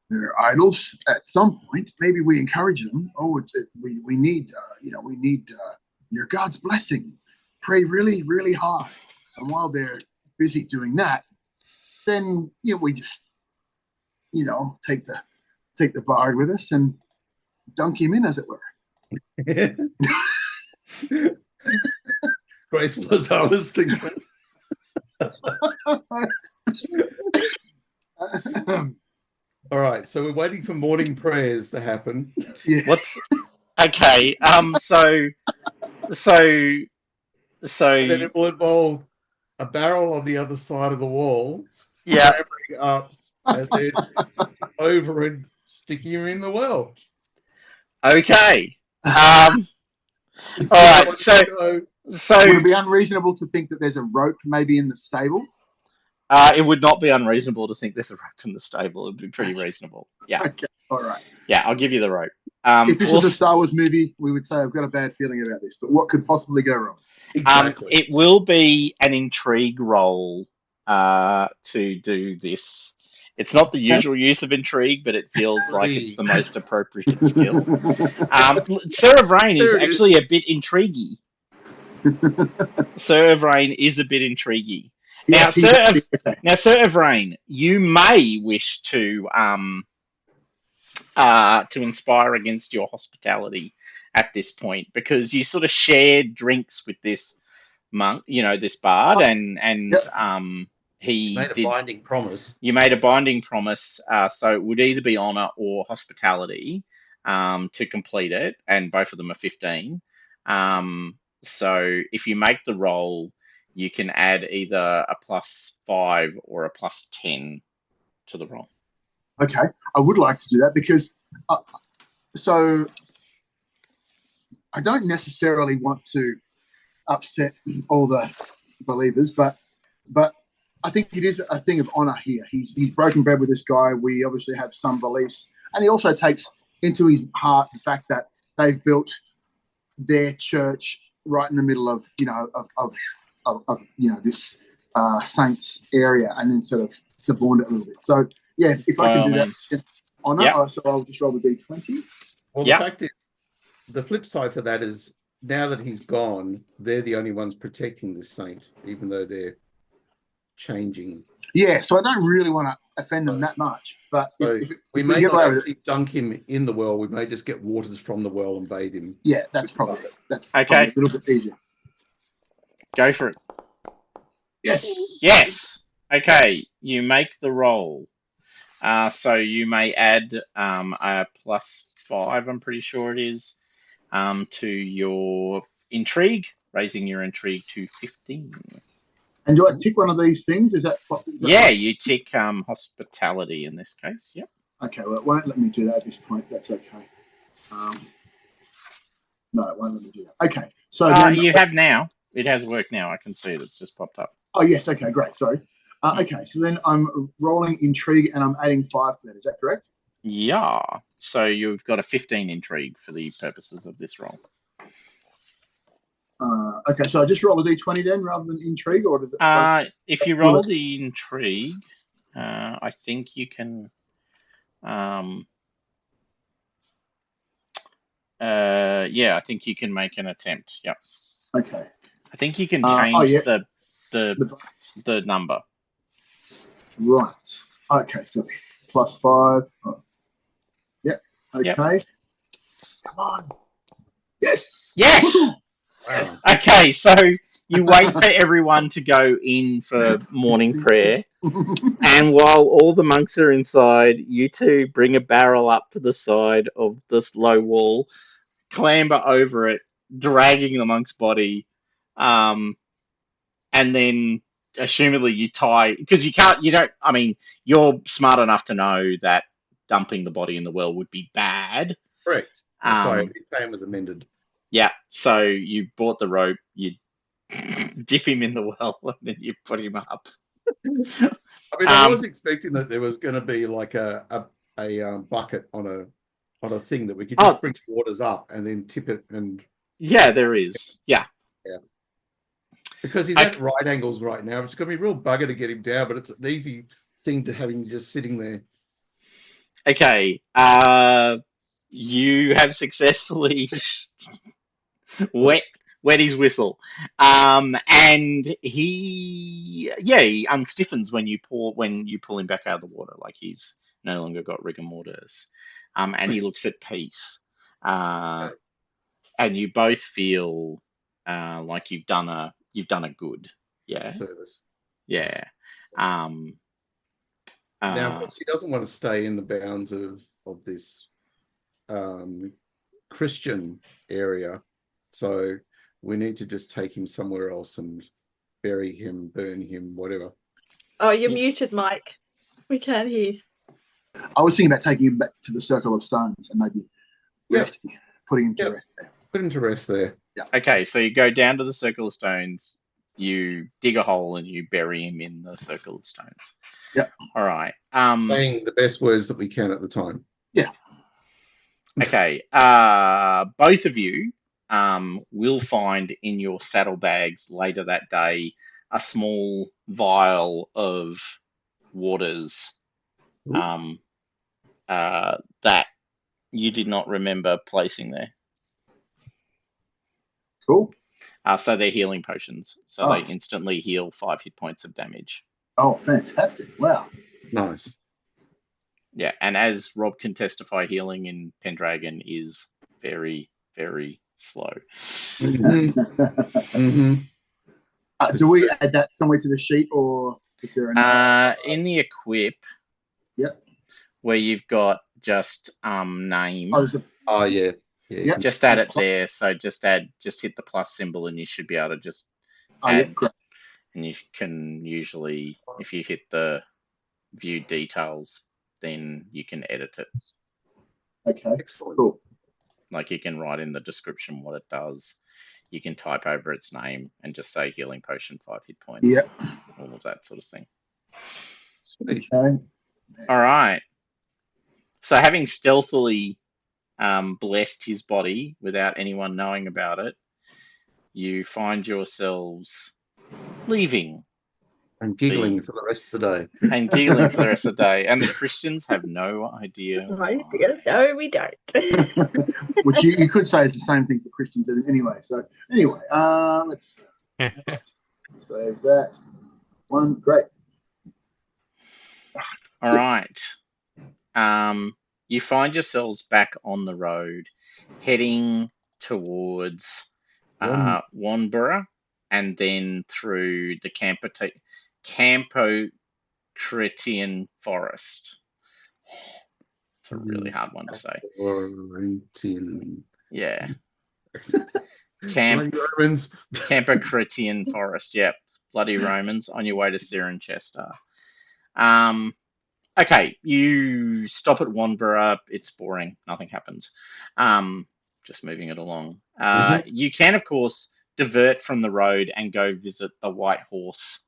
their idols at some point. Maybe we encourage them. Oh, we need your God's blessing. Pray really, really hard, and while they're busy doing that, then we just take the bard with us and dunk him in, as it were. Graceful as I was thinking. All right, so we're waiting for morning prayers to happen. Yeah. Okay? So And then it will involve a barrel on the other side of the wall. Yeah. Up and then over and sticking him in the well. Okay. All right. So would it be unreasonable to think that there's a rope maybe in the stable? It would not be unreasonable to think there's a rope in the stable. It would be pretty reasonable. Yeah. Okay. All right. Yeah, I'll give you the rope. If this was a Star Wars movie, we would say I've got a bad feeling about this. But what could possibly go wrong? Exactly. It will be an intrigue roll to do this. It's not the usual use of intrigue, but it feels like it's the most appropriate skill. Sir Vrain is actually a bit intriguey. Sir Vrain is a bit intriguey. Now, Sir Vrain, you may wish to inspire against your hospitality at this point, because you sort of shared drinks with this monk, this bard, and he made a binding promise. You made a binding promise, so it would either be honor or hospitality to complete it, and both of them are 15. So if you make the roll, you can add either a +5 or a +10 to the roll. Okay, I would like to do that because so I don't necessarily want to upset all the believers, but I think it is a thing of honor here. He's broken bread with this guy. We obviously have some beliefs, and he also takes into his heart the fact that they've built their church right in the middle of this saints area, and then sort of suborned it a little bit. So yeah, if I can do that, just honor. Yep. So I'll just roll the d20. Well, Yep. the fact is, the flip side to that is now that he's gone, they're the only ones protecting this saint, even though they're changing. Yeah, so I don't really want to offend them that much, but So if we we may get not away with it, actually dunk him in the well. We may just get waters from the well and bathe him. yeah, that's probably Okay. probably a little bit easier. Go for it. Yes. Yes. Okay, you make the roll. So you may add a +5, I'm pretty sure it is, to your intrigue, raising your intrigue to 15. And do I tick one of these things? Is that Yeah, right? you tick hospitality in this case. Yep. Okay, well, it won't let me do that at this point. That's okay. No, it won't let me do that. Okay, so then, You have now. It has worked now. I can see it. It's just popped up. oh yes, okay, great. Sorry. Okay, so then I'm rolling intrigue and I'm adding 5 to that. Is that correct? Yeah. So you've got a 15 intrigue for the purposes of this roll. Okay, so I just roll a d20 then rather than intrigue, or does it? If you roll the intrigue, I think you can. Yeah, I think you can make an attempt. Yep. Okay. I think you can change yeah. the number. Right. Okay, so +5. Oh. Yep. Okay. Yep. Come on. Yes. Yes. Woo-hoo! Wow. Okay, so you wait for everyone to go in for morning prayer, and while all the monks are inside, you two bring a barrel up to the side of this low wall, clamber over it, dragging the monk's body, and then assumedly you tie, because you're smart enough to know that dumping the body in the well would be bad. Correct. That's why his plan was amended. Yeah, so you bought the rope, you dip him in the well, and then you put him up. I mean, I was expecting that there was going to be like a bucket on a thing that we could just bring waters up and then tip it, and yeah, there is. Yeah. Because he's at right angles right now. It's going to be a real bugger to get him down, but it's an easy thing to have him just sitting there. Okay. You have successfully wet his whistle, and he unstiffens when you pull him back out of the water, like he's no longer got rigor mortis, and he looks at peace, and you both feel like you've done a good service. Yeah. Now, of course, he doesn't want to stay in the bounds of this Christian area, so we need to just take him somewhere else and bury him, burn him, whatever. Oh, you're muted, Mike. We can't hear. I was thinking about taking him back to the Circle of Stones and maybe putting him to rest there. Put him to rest there. Yeah. Okay, so you go down to the Circle of Stones, you dig a hole, and you bury him in the Circle of Stones. Yeah. All right. Saying the best words that we can at the time. Yeah. Okay. Both of you will find in your saddlebags later that day a small vial of waters that you did not remember placing there. Cool. So they're healing potions. So they instantly heal 5 hit points of damage. Oh, fantastic. Wow. Nice. Yeah, and as Rob can testify, healing in Pendragon is very, very slow. Mm-hmm. Do we add that somewhere to the sheet, or is there in the equip? Yep. Where you've got just name. Oh yeah. Yep. Just add it there. So just hit the plus symbol, and you should be able to just add. Great. and you can usually, if you hit the view details, then you can edit it. Okay, Excellent. cool. Like you can write in the description what it does. You can type over its name and just say healing potion, 5 hit points. Yep. All of that sort of thing. Sweet. Okay. All right. So having stealthily blessed his body without anyone knowing about it, you find yourselves leaving I'm giggling for the rest of the day. and giggling for the rest of the day. And the Christians have no idea why. No, we don't. Which you could say is the same thing for Christians anyway. So anyway, let's save that one. Great. All Yes. right. You find yourselves back on the road, heading towards Wanborough, and then through the Campo-Cretian Forest. It's a really hard one to say. Quarantine. Yeah. Bloody Romans. Campo-Cretian Forest. Yep. Bloody Romans on your way to Cirencester. Okay, you stop at Wanborough. It's boring. Nothing happens. Just moving it along. You can, of course, divert from the road and go visit the White Horse,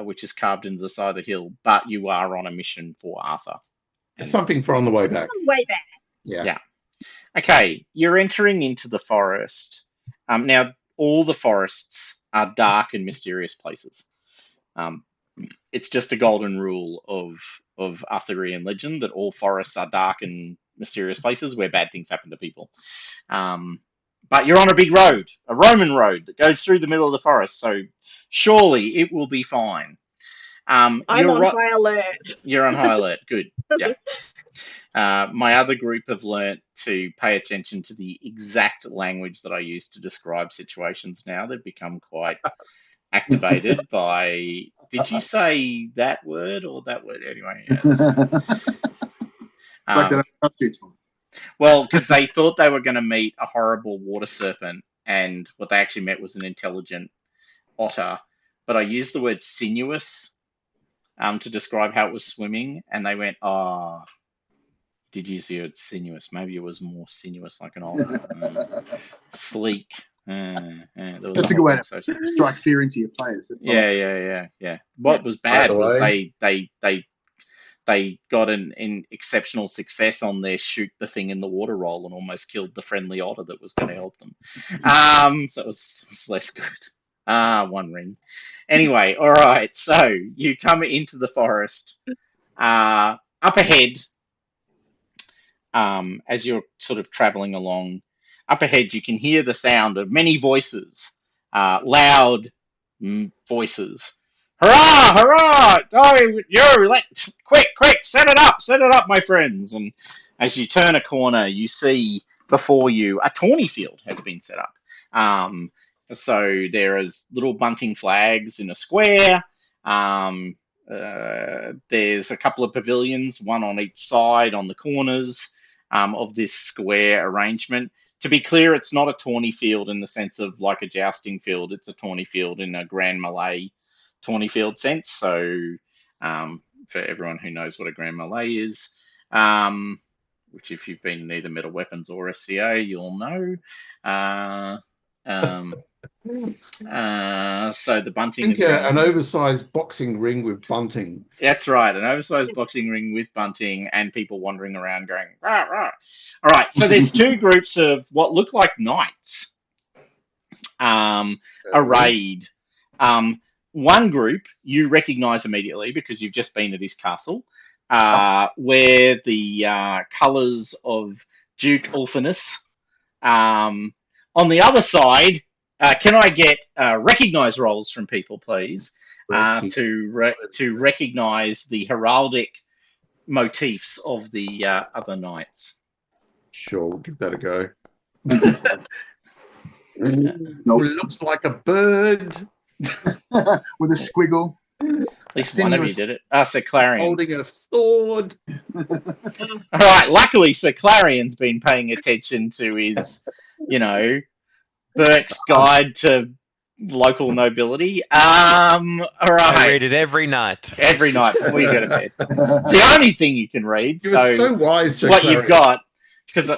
which is carved into the side of the hill. But you are on a mission for Arthur. Something for on the way back. Way back. Yeah. Okay, you're entering into the forest. Now, all the forests are dark and mysterious places. It's just a golden rule of Arthurian legend that all forests are dark and mysterious places where bad things happen to people. But you're on a big road, a Roman road that goes through the middle of the forest, so surely it will be fine. I'm on high alert. You're on high alert. Good. Yeah. My other group have learnt to pay attention to the exact language that I use to describe situations now. They've become quite activated by, did you say that word or that word? Anyway, yes. Well, because they thought they were going to meet a horrible water serpent, and what they actually met was an intelligent otter. But I used the word sinuous to describe how it was swimming, and they went, "Oh, did you use the word sinuous? Maybe it was more sinuous, like an otter, sleek." That's a good way to strike fear into your players. Yeah. What was bad was they got an exceptional success on their shoot the thing in the water roll and almost killed the friendly otter that was going to help them. So it was less good. One ring. Anyway, all right. So you come into the forest. Up ahead, as you're sort of traveling along, up ahead you can hear the sound of many voices, loud voices. Hurrah! Hurrah! Oh, quick! Set it up, my friends! And as you turn a corner, you see before you a tawny field has been set up. So there is little bunting flags in a square. There's a couple of pavilions, one on each side on the corners of this square arrangement. To be clear, it's not a tawny field in the sense of like a jousting field. It's a tawny field in a Grand Malay tawny field sense. So for everyone who knows what a Grand Malay is, which if you've been in either Metal Weapons or SCA, you'll know. So the bunting is an oversized boxing ring with bunting. That's right, an oversized boxing ring with bunting and people wandering around going, rah, rah. All right, so there's two groups of what look like knights arrayed. One group you recognize immediately because you've just been at his castle, where the colours of Duke Ulfinus. On the other side, can I get recognise rolls from people, please, to recognise the heraldic motifs of the other knights? Sure, we'll give that a go. Nope. Looks like a bird. With a squiggle. At least one of you did it. Sir Clarion. Holding a sword. All right, luckily Sir Clarion's been paying attention to his, Burke's Guide to local nobility. All I right. read it every night. Every night before you go to bed. It's the only thing you can read. You were so wise, it's Sir what you've Clarion. got.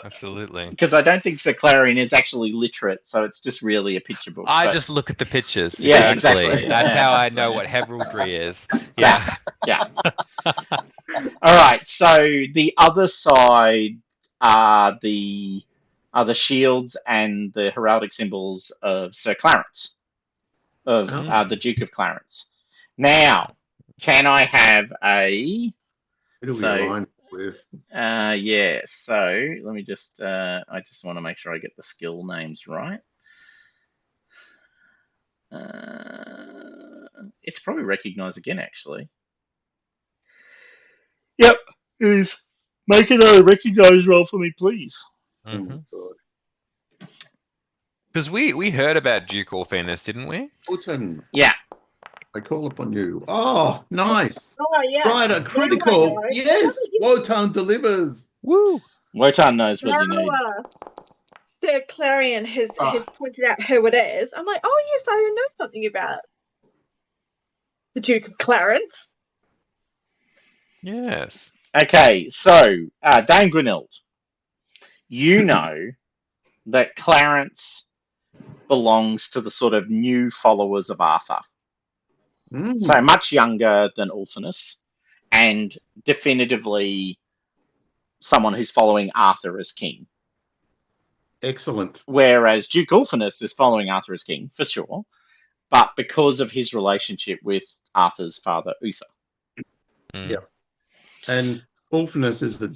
Absolutely. Because I don't think Sir Clarion is actually literate, so it's just really a picture book. I just look at the pictures. Yeah, exactly. exactly. That's Yeah. how I know what heraldry is. Yeah. Yeah. All right. So the other side are the shields and the heraldic symbols of Sir Clarence, of the Duke of Clarence. Now, can I have a? Who do we So- align with? Yeah. So let me just. I just want to make sure I get the skill names right. It's probably recognise again, actually. Yep, it is. Make another recognise roll for me, please. Oh my God. Because we heard about Duke Orpheus, didn't we? Wotan, Yeah. I call upon you. Oh, nice. Oh, yeah. Right, a critical. Yes, Wotan delivers. Woo! Wotan knows what you need. Sir Clarion has pointed out who it is. I'm like, oh yes, I know something about the Duke of Clarence. Yes. Okay, so Dame Gwynild, you know that Clarence belongs to the sort of new followers of Arthur. Mm, So much younger than Ulfinus, and definitively someone who's following Arthur as king. excellent. Whereas Duke Ulfinus is following Arthur as king, for sure, but because of his relationship with Arthur's father, Uther. Mm. Yeah. And Ulfinus is the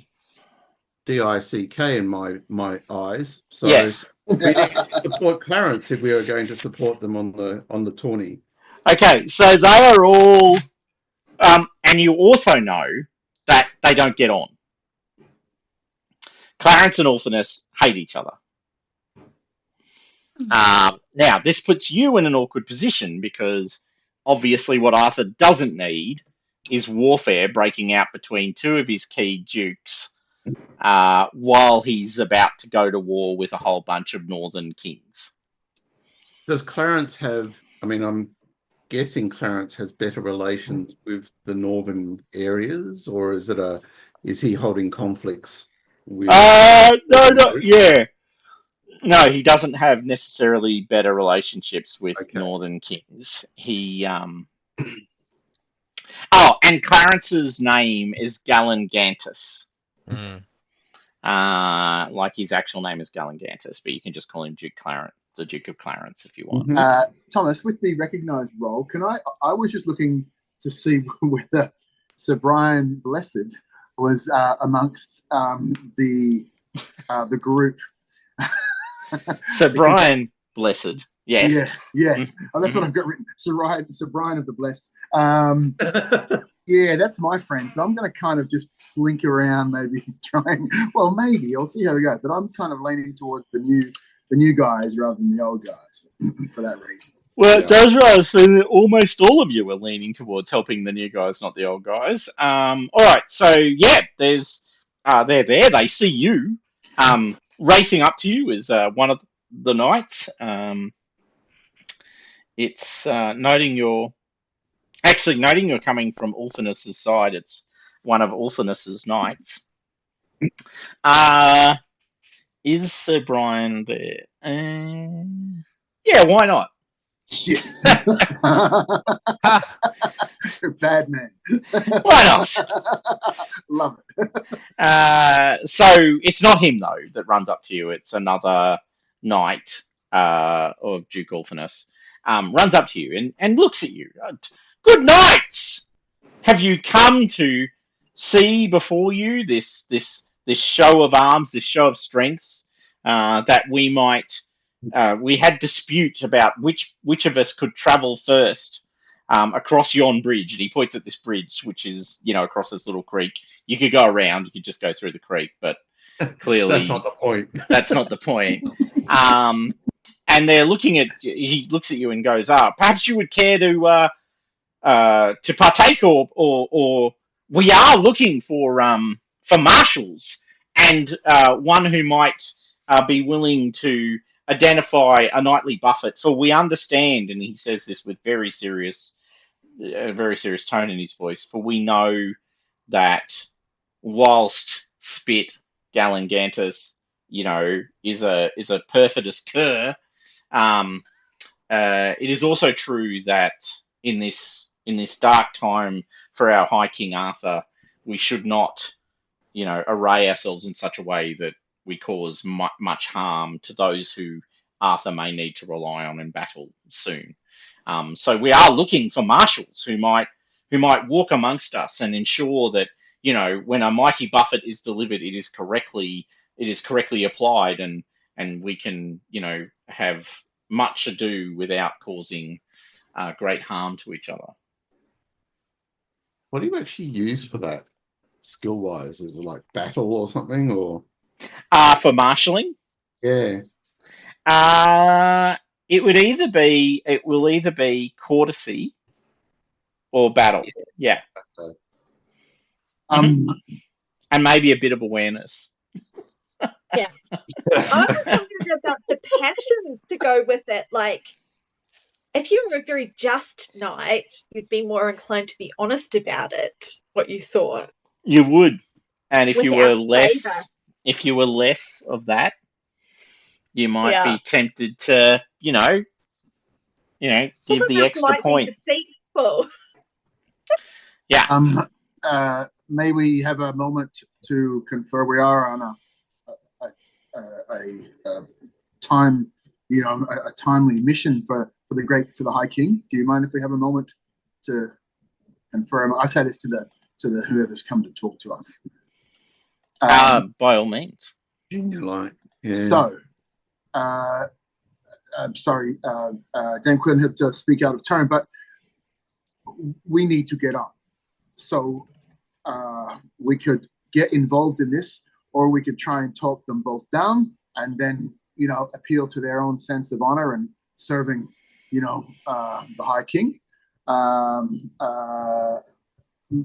DICK in my eyes. So Yes. we need to support Clarence if we are going to support them on the tourney. Okay, so they are all, and you also know that they don't get on. Clarence and Ulfinus hate each other. Now, this puts you in an awkward position because obviously what Arthur doesn't need is warfare breaking out between two of his key dukes while he's about to go to war with a whole bunch of northern kings. Does Clarence have, I mean, I'm guessing Clarence has better relations with the northern areas, or is he holding conflicts with Yeah. No, he doesn't have necessarily better relationships with northern kings. He and Clarence's name is Galangantus. Mm. Like his actual name is Galangantus, but you can just call him the Duke of Clarence, if you want. Thomas, with the recognised role, I was just looking to see whether Sir Brian Blessed was amongst the group. Sir Brian Blessed, yes. Yes. Oh, that's what I've got written. Sir Brian of the Blessed. Yeah, that's my friend. So I'm going to kind of just slink around, maybe maybe I'll see how we go. But I'm kind of leaning towards the new guys rather than the old guys for that reason. Well, it does rather say that almost all of you are leaning towards helping the new guys, not the old guys. All right, so yeah, they're there. They see you. Racing up to you is one of the knights. It's noting you're coming from Ulfinus's side. It's one of Ulfinus's knights. Is Sir Brian there? Yeah, why not? Shit. Bad man. Why not? Love it. So it's not him though that runs up to you. It's another knight of Duke Ulfinus. Runs up to you and looks at you. Good knights! Have you come to see before you this show of arms, this show of strength that we might? We had dispute about which of us could travel first across yon bridge, and he points at this bridge, which is across this little creek. You could go around, you could just go through the creek, but clearly that's not the point. That's not the point. And they're looking at. He looks at you and goes, perhaps you would care to partake, or we are looking for marshals and one who might be willing to identify a knightly buffet. For we understand, and he says this with a very serious tone in his voice. For we know that whilst Spit Galangantus, is a perfidious cur, it is also true that in this dark time for our High King Arthur, we should not, array ourselves in such a way that we cause much harm to those who Arthur may need to rely on in battle soon. So we are looking for marshals who might walk amongst us and ensure that when a mighty buffet is delivered, it is correctly applied, and we can have much ado without causing great harm to each other. What do you actually use for that, skill-wise? Is it like battle or something, or? For marshalling, Yeah. it will either be courtesy or battle. Yeah. Okay. And maybe a bit of awareness. I was wondering about the passion to go with it. Like, if you were a very just knight, you'd be more inclined to be honest about it, what you thought. You would, and if you were Without less of that, you might be Yeah. tempted to, give the extra point. Deceitful. Yeah. May we have a moment to confer? We are on a time, a timely mission for the High King. Do you mind if we have a moment to confirm? I say this to the whoever's come to talk to us. By all means. Junior light. Yeah. So, I'm sorry, Dan Quinn had to speak out of turn, but we need to get on. So we could get involved in this, or we could try and talk them both down and then, appeal to their own sense of honor and serving, the High King.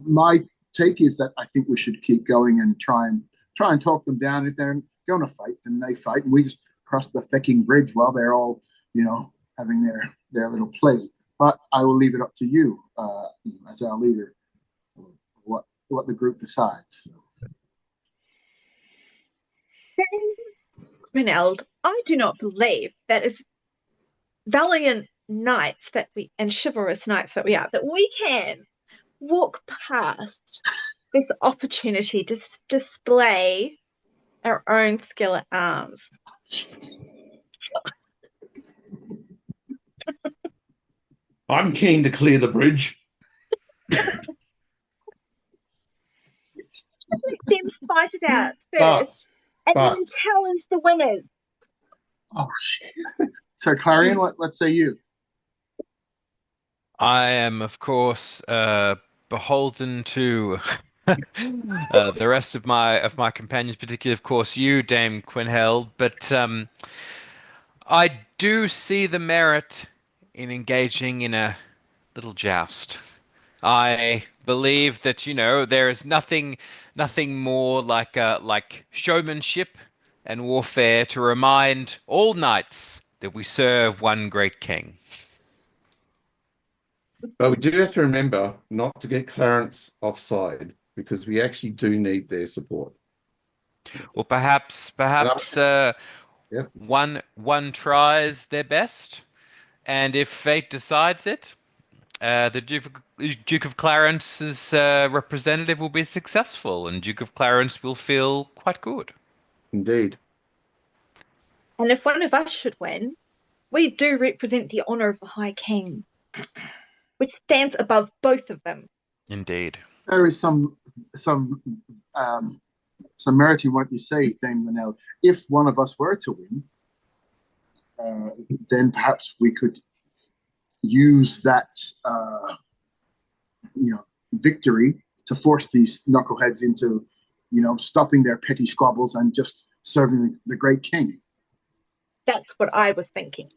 My take is that I think we should keep going and try and talk them down. If they're going to fight, then they fight, and we just cross the fecking bridge while they're all, having their little play. But I will leave it up to you, as our leader, what the group decides. Reneld, I do not believe that as valiant knights and chivalrous knights that we are, that we can walk past this opportunity to display our own skill at arms. I'm keen to clear the bridge. Let them fight it out first, and then challenge the winners. Oh shit! So Clarion, let's say you. I am, of course, beholden to the rest of my companions, particularly, of course, you, Dame Quinheld. But I do see the merit in engaging in a little joust. I believe that there is nothing more like showmanship and warfare to remind all knights that we serve one great king. But we do have to remember not to get Clarence offside, because we actually do need their support. Well, perhaps Yep. one tries their best, and if fate decides it, the Duke of Clarence's representative will be successful, and Duke of Clarence will feel quite good. Indeed. And if one of us should win, we do represent the honor of the High King, which stands above both of them. Indeed. There is some merit in what you say, Dame Linnell. If one of us were to win, then perhaps we could use that victory to force these knuckleheads into stopping their petty squabbles and just serving the great king. That's what I was thinking.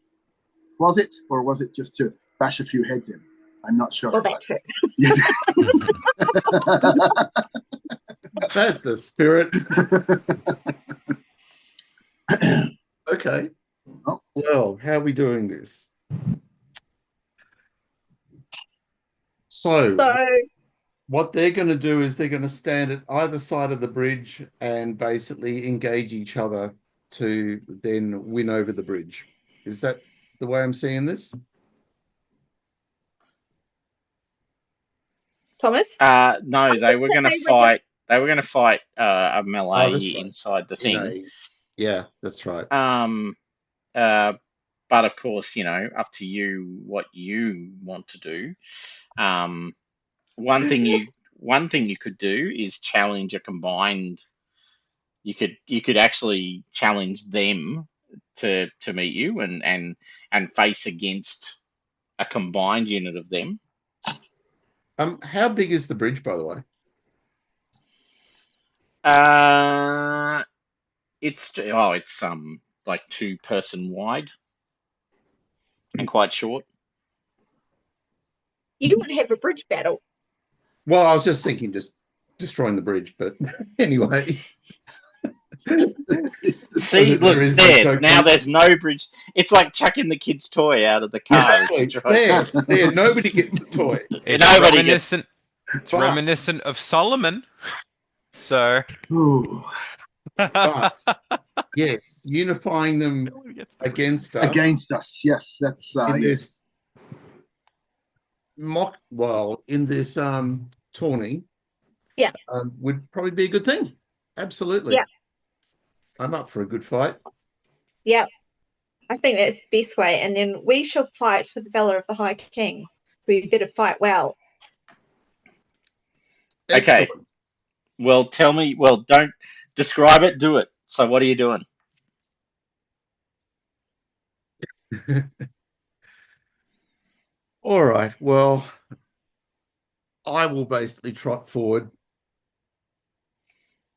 Was it, or was it just to bash a few heads in? I'm not sure. Well, that's it. That's the spirit. Okay. Well, Well, how are we doing this? So So what they're going to do is they're going to stand at either side of the bridge and basically engage each other to then win over the bridge. Is that the way I'm seeing this? Thomas, No, they were going to they were just fight. They were going to fight a Oh, melee that's right. inside the thing. Yeah, that's right. Uh, but of course, up to you what you want to do. One thing you could do is challenge a combined. You could actually challenge them to meet you and face against a combined unit of them. How big is the bridge, by the way? It's like 2-person wide and quite short. you want to have a bridge battle. Well, I was just thinking just destroying the bridge, but anyway. See, look there. Now there's no bridge. It's like chucking the kid's toy out of the car. Exactly. There, nobody gets the toy. It's Nobody reminiscent. It's But- reminiscent of Solomon. So Ooh, But yes, unifying them against us. against us. Yes, that's in yes. this in this tourney, Yeah. would probably be a good thing. Absolutely. Yeah. I'm up for a good fight. Yeah, I think that's the best way. And then we shall fight for the valor of the High King. So you better fight well. Okay. Excellent. Well, tell me. Well, don't describe it. Do it. So, what are you doing? All right. Well, I will basically trot forward.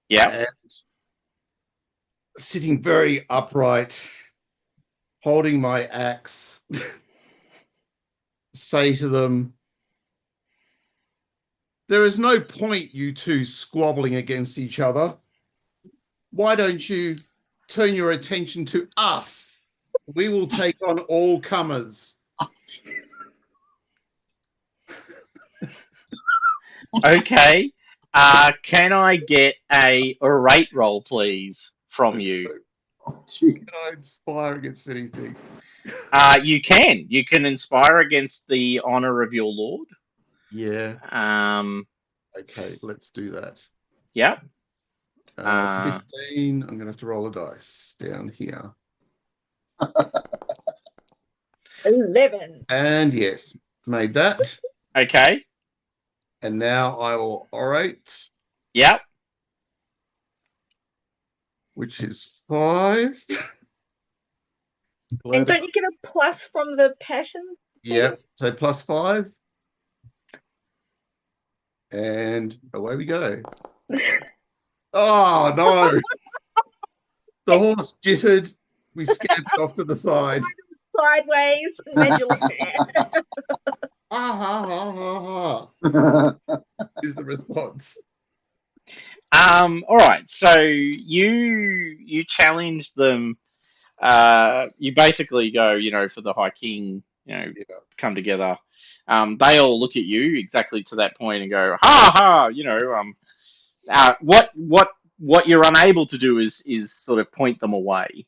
Yeah. And sitting very upright, holding my axe, say to them, there is no point you two squabbling against each other. Why don't you turn your attention to us? We will take on all comers. Okay. Can I get a rate roll, please, from you? Oh, jeez. Can I inspire against anything? You can. You can inspire against the honor of your lord. Yeah. Okay, let's do that. Yep. It's 15. I'm going to have to roll a dice down here. 11. And yes, made that. Okay. And now I will orate, Yep. which is 5. And don't you get a plus from the passion? Yeah, so plus 5. And away we go. Oh, no. The horse jittered. We scampered off to the side. Sideways. And then you look there. Ah, ha, ha, ha, ha, is the response. All right. So you challenge them. You basically go, for the High King. Yeah. Come together. They all look at you exactly to that point and go, ha ha. What you're unable to do is sort of point them away.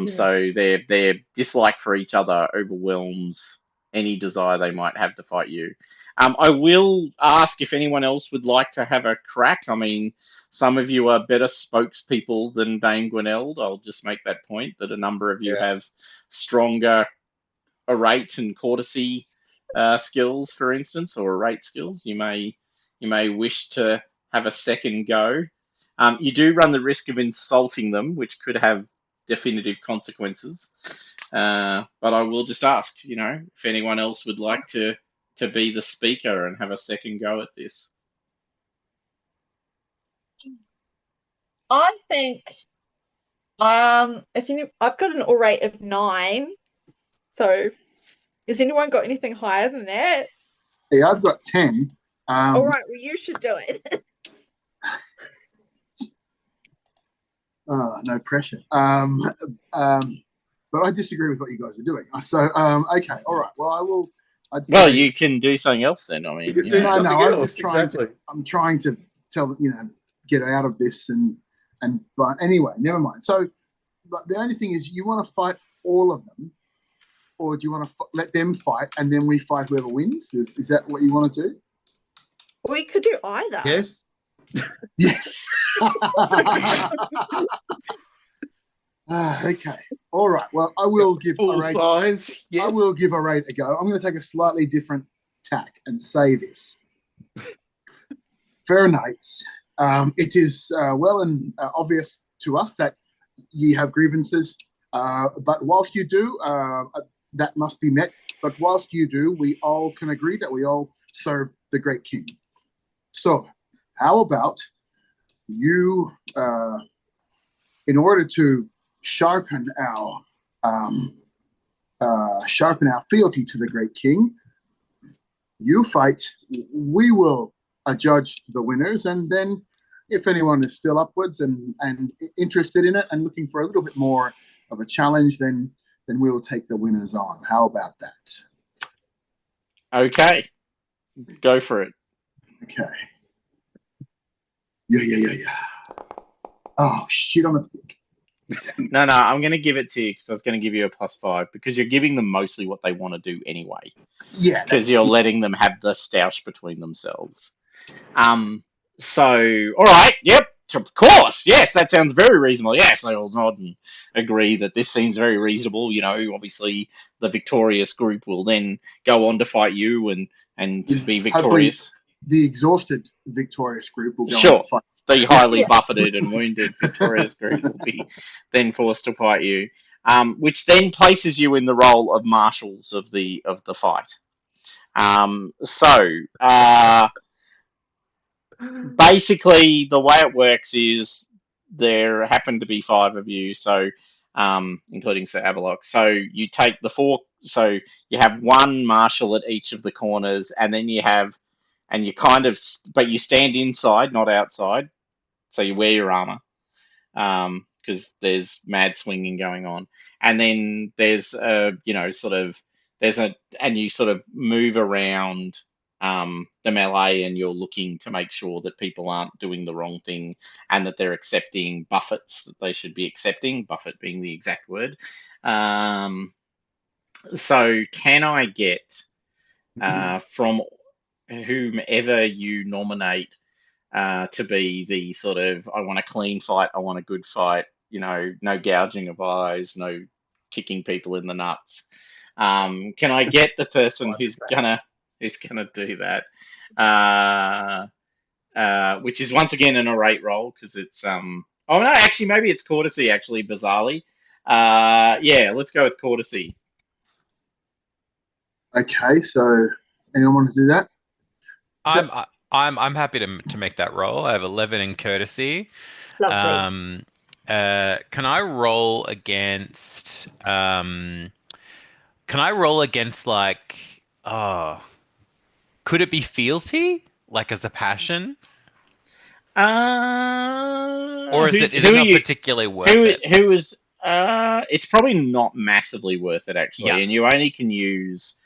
So their dislike for each other overwhelms any desire they might have to fight you. I will ask if anyone else would like to have a crack. I mean, some of you are better spokespeople than Dame Gweneld. I'll just make that point, that a number of you have stronger orate and courtesy skills, for instance, or orate skills. You may wish to have a second go. You do run the risk of insulting them, which could have definitive consequences. But I will just ask, if anyone else would like to be the speaker and have a second go at this. I think I've got an orate of 9. So has anyone got anything higher than that? Yeah, I've got 10. All right, well, you should do it. No pressure. but I disagree with what you guys are doing. So, okay, all right. Well, I will. I'd Well, say, you can do something else then. I mean, You could you do know. something I was else. just trying Exactly. I'm trying to tell get out of this but anyway, never mind. So, but the only thing is, you want to fight all of them, or do you want to let them fight and then we fight whoever wins? Is that what you want to do? We could do either. Yes. Yes. Okay. All right. Well, I will give Full a rate. size. Yes. I will give a rate a go. I'm going to take a slightly different tack and say this. Fair Knights, it is well and obvious to us that ye have grievances, but whilst you do, that must be met. But whilst you do, we all can agree that we all serve the great king. So, how about you, in order to sharpen our fealty to the great king, you fight. We will judge the winners, and then if anyone is still upwards and interested in it and looking for a little bit more of a challenge, then we will take the winners on. How about that? Okay, go for it. Okay. Yeah. Oh shit! I'm a thick. No, I'm going to give it to you because I was going to give you a +5 because you're giving them mostly what they want to do anyway. Yeah, Because you're letting them have the stoush between themselves. So, all right, yep, of course, yes, that sounds very reasonable. Yes, they all nod and agree that this seems very reasonable. You know, obviously the victorious group will then go on to fight you and be victorious. The exhausted victorious group will go Sure. on to fight. The highly buffeted and wounded victorious group will be then forced to fight you, which then places you in the role of marshals of the fight. Basically, the way it works is there happen to be 5 of you, so including Sir Avalok. So you take the 4. So you have one marshal at each of the corners, and then you stand inside, not outside. So you wear your armor because there's mad swinging going on, and then there's and you sort of move around the melee, and you're looking to make sure that people aren't doing the wrong thing and that they're accepting buffets that they should be accepting, buffet being the exact word. So can I get from whomever you nominate to be the sort of, I want a clean fight, I want a good fight, no gouging of eyes, no kicking people in the nuts. Can I get the person who's gonna do that? Which is once again an orate roll because it's oh no, actually maybe it's courtesy bizarrely. Yeah, let's go with courtesy. Okay, so anyone want to do that? I'm happy to make that roll. I have 11 in courtesy. Lovely. Can I roll against like could it be fealty? Like as a passion? Or is it not particularly worth it? Who is it's probably not massively worth it actually, Yeah. and you only can use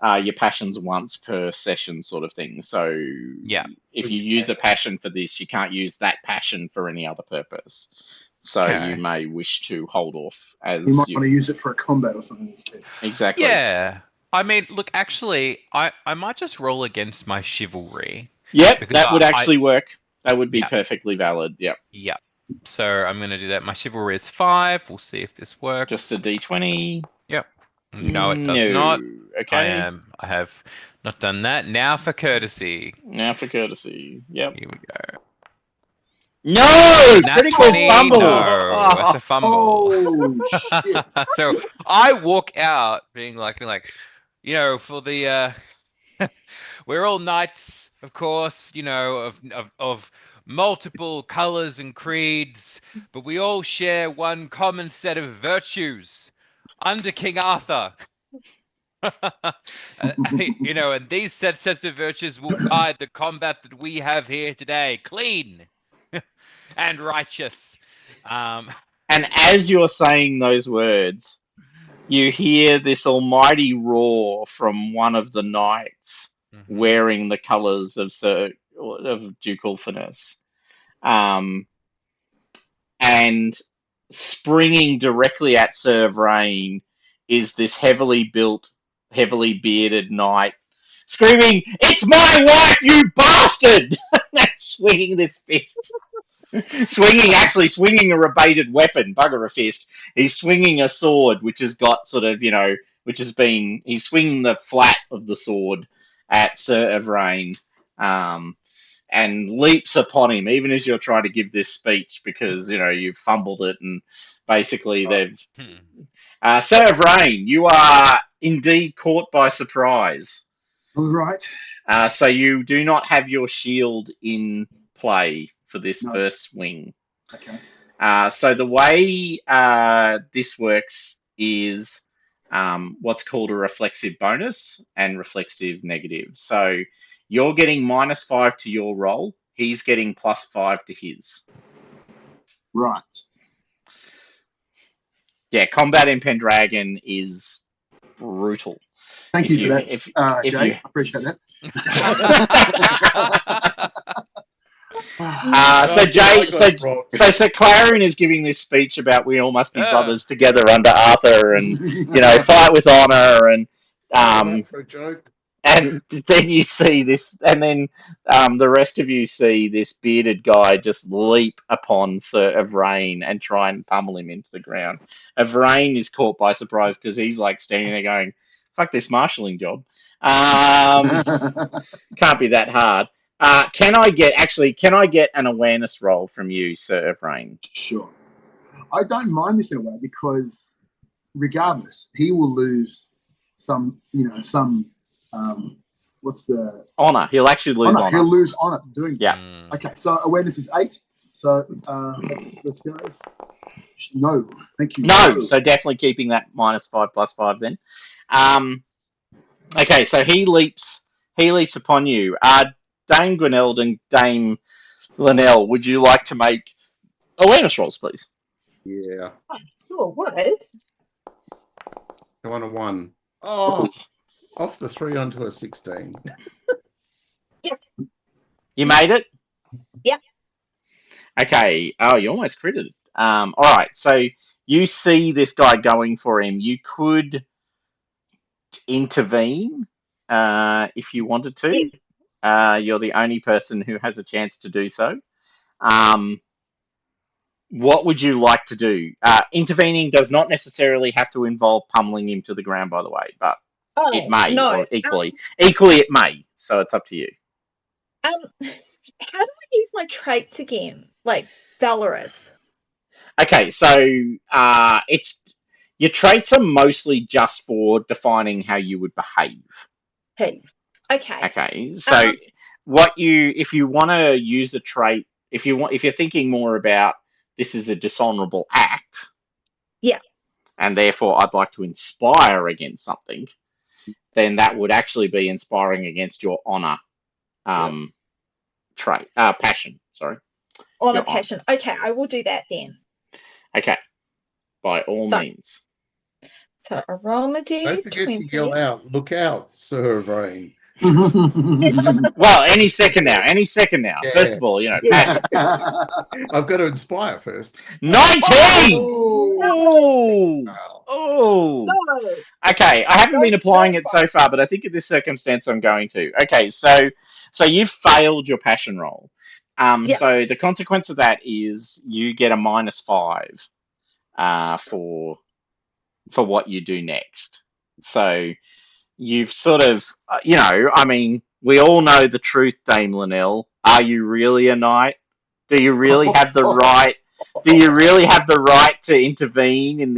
your passions once per session sort of thing. So yeah, if you use a passion for this, you can't use that passion for any other purpose. So you may wish to hold off as you might want to use it for a combat or something instead. Exactly. Yeah. I mean, look, actually, I might just roll against my chivalry. Yep, that would actually work. That would be perfectly valid. Yep. Yep. So I'm going to do that. My chivalry is 5. We'll see if this works. Just a d20. Yep. No, it does not. Okay. I have not done that. Now for courtesy. Yep. Here we go. No! Critical fumble! No, that's a fumble. Oh, shit. So I walk out being like, for the we're all knights, of course, of multiple colors and creeds, but we all share one common set of virtues under King Arthur. And these sets of virtues will guide the combat that we have here today. Clean and righteous. And as you're saying those words, you hear this almighty roar from one of the knights wearing the colours of Duke Ulfinus. And springing directly at Sir Vrain is this heavily built, heavily bearded knight screaming, "It's my wife, you bastard!" and swinging this fist. Swinging a rebated weapon, bugger a fist. He's swinging a sword, which has got sort of, he's swinging the flat of the sword at Sir Vrain. And leaps upon him, even as you're trying to give this speech, because you've fumbled it, and basically they've. Sir Vrain, you are indeed caught by surprise. All right. So you do not have your shield in play for this first swing. Okay. So the way this works is what's called a reflexive bonus and reflexive negative. So you're getting -5 to your roll. He's getting +5 to his. Right. Yeah, combat in Pendragon is brutal. Thank you for that, Jay. I appreciate that. So Clarion is giving this speech about we all must be brothers together under Arthur, and fight with honor, and for a joke. and then you see this, and then the rest of you see this bearded guy just leap upon Sir Vrain and try and pummel him into the ground. Vrain is caught by surprise because he's like standing there going, "Fuck this marshalling job." Can't be that hard. Can I get an awareness roll from you, Sir Vrain? Sure. I don't mind this in a way because, regardless, he will lose some. What's the honor? He'll actually lose honor. He'll lose honor for doing that. Yeah. Okay. So awareness is 8. So let's go. No, thank you. No. So definitely keeping that -5 +5 then. Okay. So he leaps upon you. Dame Gweneld and Dame Linnell, would you like to make awareness rolls, please? Yeah. Sure, what? Go on a 1. Oh, off the 3 onto a 16. Yep. You made it? Yep. Okay. Oh, you almost critted. All right. So you see this guy going for him. You could intervene if you wanted to. You're the only person who has a chance to do so. What would you like to do? Intervening does not necessarily have to involve pummeling him to the ground, by the way, but it may. No. Or equally it may. So it's up to you. How do I use my traits again? Like valorous. Okay, so it's your traits are mostly just for defining how you would behave. Hey. Okay. Okay, so if you want to use a trait, if you're thinking more about this is a dishonorable act, yeah, and therefore I'd like to inspire against something, then that would actually be inspiring against your honor trait, passion. Sorry, honor passion. Okay, I will do that then. Okay, by all means. So a roll my d20. Don't forget to yell out, "Look out, Sir Vrain." Well, any second now. Yeah. First of all, passion. I've got to inspire first. 19! Oh! No. Okay, I haven't been applying it so far, but I think in this circumstance I'm going to. Okay, so you've failed your passion roll. So the consequence of that is you get a -5 for what you do next. So you've sort of, we all know the truth, Dame Linnell. Are you really a knight? Do you really have the right? Do you really have the right to intervene in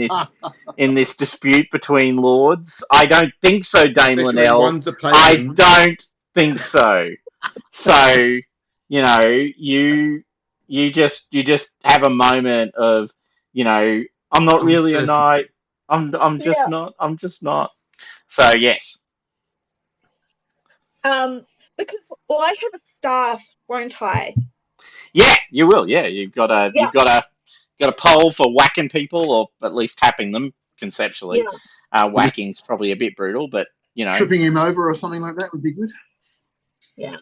this dispute between lords? I don't think so, Dame Linnell. I don't think so. So you just have a moment of, I'm not really a knight. I'm just not. I'm just not. So yes. Because I have a staff, won't I? Yeah, you will. Yeah, you've got a pole for whacking people, or at least tapping them. conceptually. Yeah. Whacking's probably a bit brutal, but you know. Tripping him over or something like that would be good. Yeah.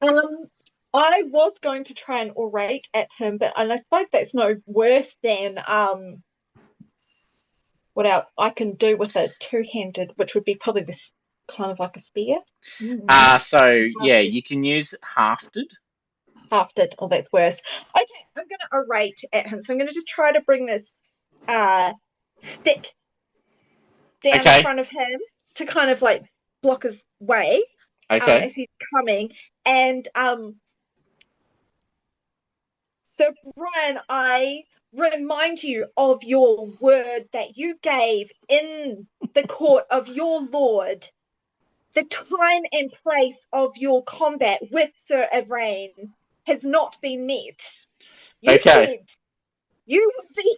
I was going to try and orate at him, but I suppose that's no worse than what else I can do with a two-handed, which would be probably this kind of like a spear. So yeah, you can use hafted. Hafted. Oh, that's worse. Okay, I'm going to orate at him. So I'm going to just try to bring this stick down in front of him to kind of like block his way as he's coming. And so Brian, I remind you of your word that you gave in the court of your lord. The time and place of your combat with Sir Evrain has not been met. You said you would be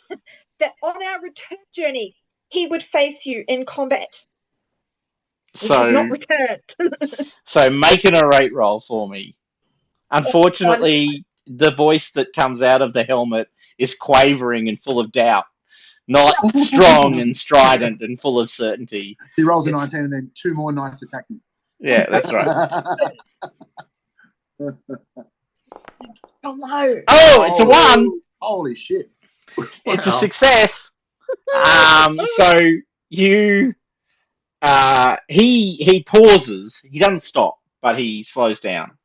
that on our return journey he would face you in combat. He has not returned. So make an orate roll for me. Unfortunately, the voice that comes out of the helmet is quavering and full of doubt, not strong and strident and full of certainty. He rolls a 19 and then 2 more knights attack me. Yeah, that's right. Oh no! Oh, it's a 1. Holy shit! It's a success. So you, he pauses. He doesn't stop, but he slows down.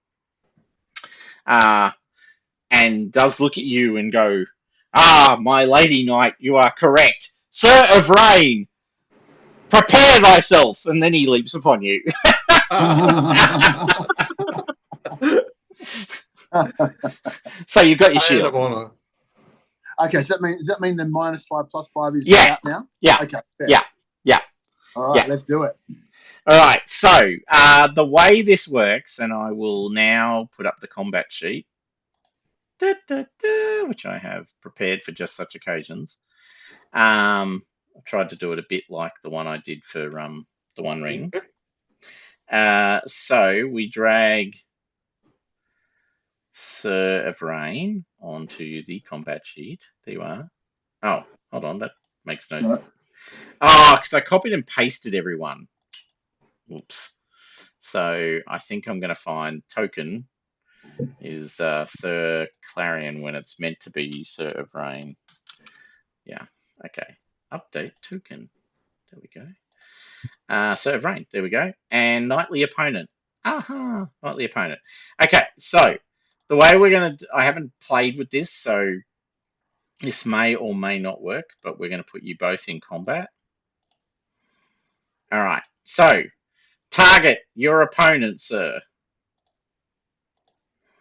And does look at you and go, my lady knight, you are correct. Sir of Rain, prepare thyself. And then he leaps upon you. So you've got your shield. Okay, so does that mean the -5 + 5 is out now? Yeah. Okay. Fair. Yeah. All right, let's do it. All right. So the way this works, and I will now put up the combat sheet, which I have prepared for just such occasions. I tried to do it a bit like the one I did for the One Ring. So we drag Sir Evrain onto the combat sheet. There you are. Oh, hold on. That makes no sense. Oh, because I copied and pasted everyone. Oops. So I think I'm going to find token is Sir Clarion when it's meant to be Sir Evrain. Yeah. Okay. Update token. There we go. Sir Evrain. There we go. And Knightly Opponent. Aha. Knightly Opponent. Okay. So the way we're going to... I haven't played with this, so this may or may not work, but we're going to put you both in combat. All right. So target your opponent, sir.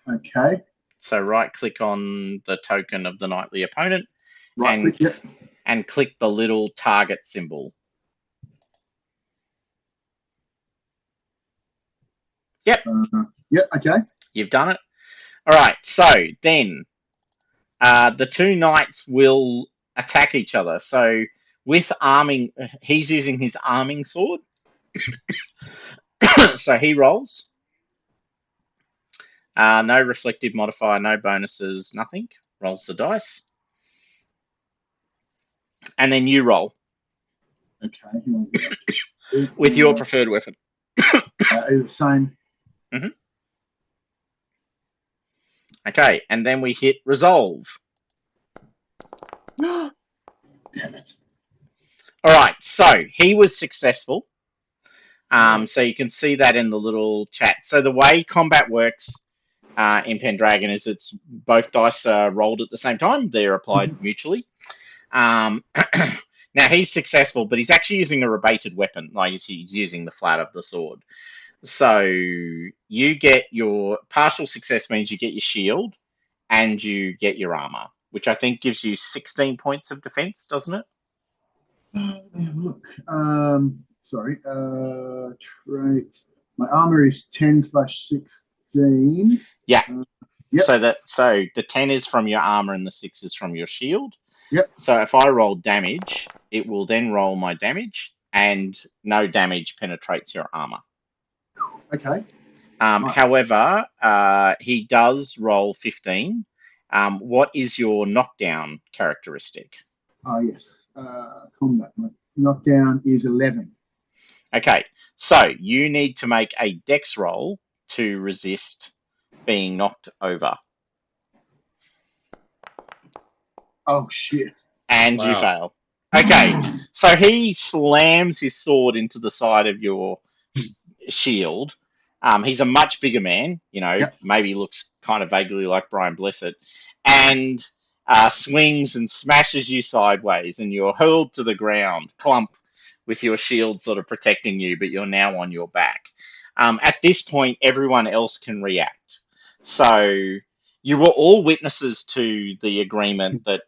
Okay. So right-click on the token of the Knightly Opponent and click the little target symbol. Yep. Okay. You've done it. All right. So then the two knights will attack each other. So with arming, he's using his arming sword. So he rolls. No reflective modifier, no bonuses, nothing. Rolls the dice. And then you roll. Okay. With your preferred weapon. The same. Mm-hmm. Okay, and then we hit resolve. Damn it. All right, so he was successful. So you can see that in the little chat. So the way combat works in Pendragon is it's both dice are rolled at the same time. They're applied mutually. Now he's successful, but he's actually using a rebated weapon. Like he's using the flat of the sword. So you get your partial success means you get your shield and you get your armor, which I think gives you 16 points of defense, doesn't it? Look. Sorry. Trait. My armor is 10/16. Yeah. Yep. So the 10 is from your armor and the 6 is from your shield. Yep. So if I roll damage, it will then roll my damage, and no damage penetrates your armor. Okay. However, he does roll 15. What is your knockdown characteristic? Yes. Combat. Knockdown is 11. Okay, so you need to make a dex roll to resist being knocked over. Oh, shit. And you Wow. fail. Okay, so he slams his sword into the side of your shield. He's a much bigger man, Yep. maybe looks kind of vaguely like Brian Blessed, and swings and smashes you sideways, and you're hurled to the ground, clump, with your shield sort of protecting you, but you're now on your back. At this point, everyone else can react. So you were all witnesses to the agreement that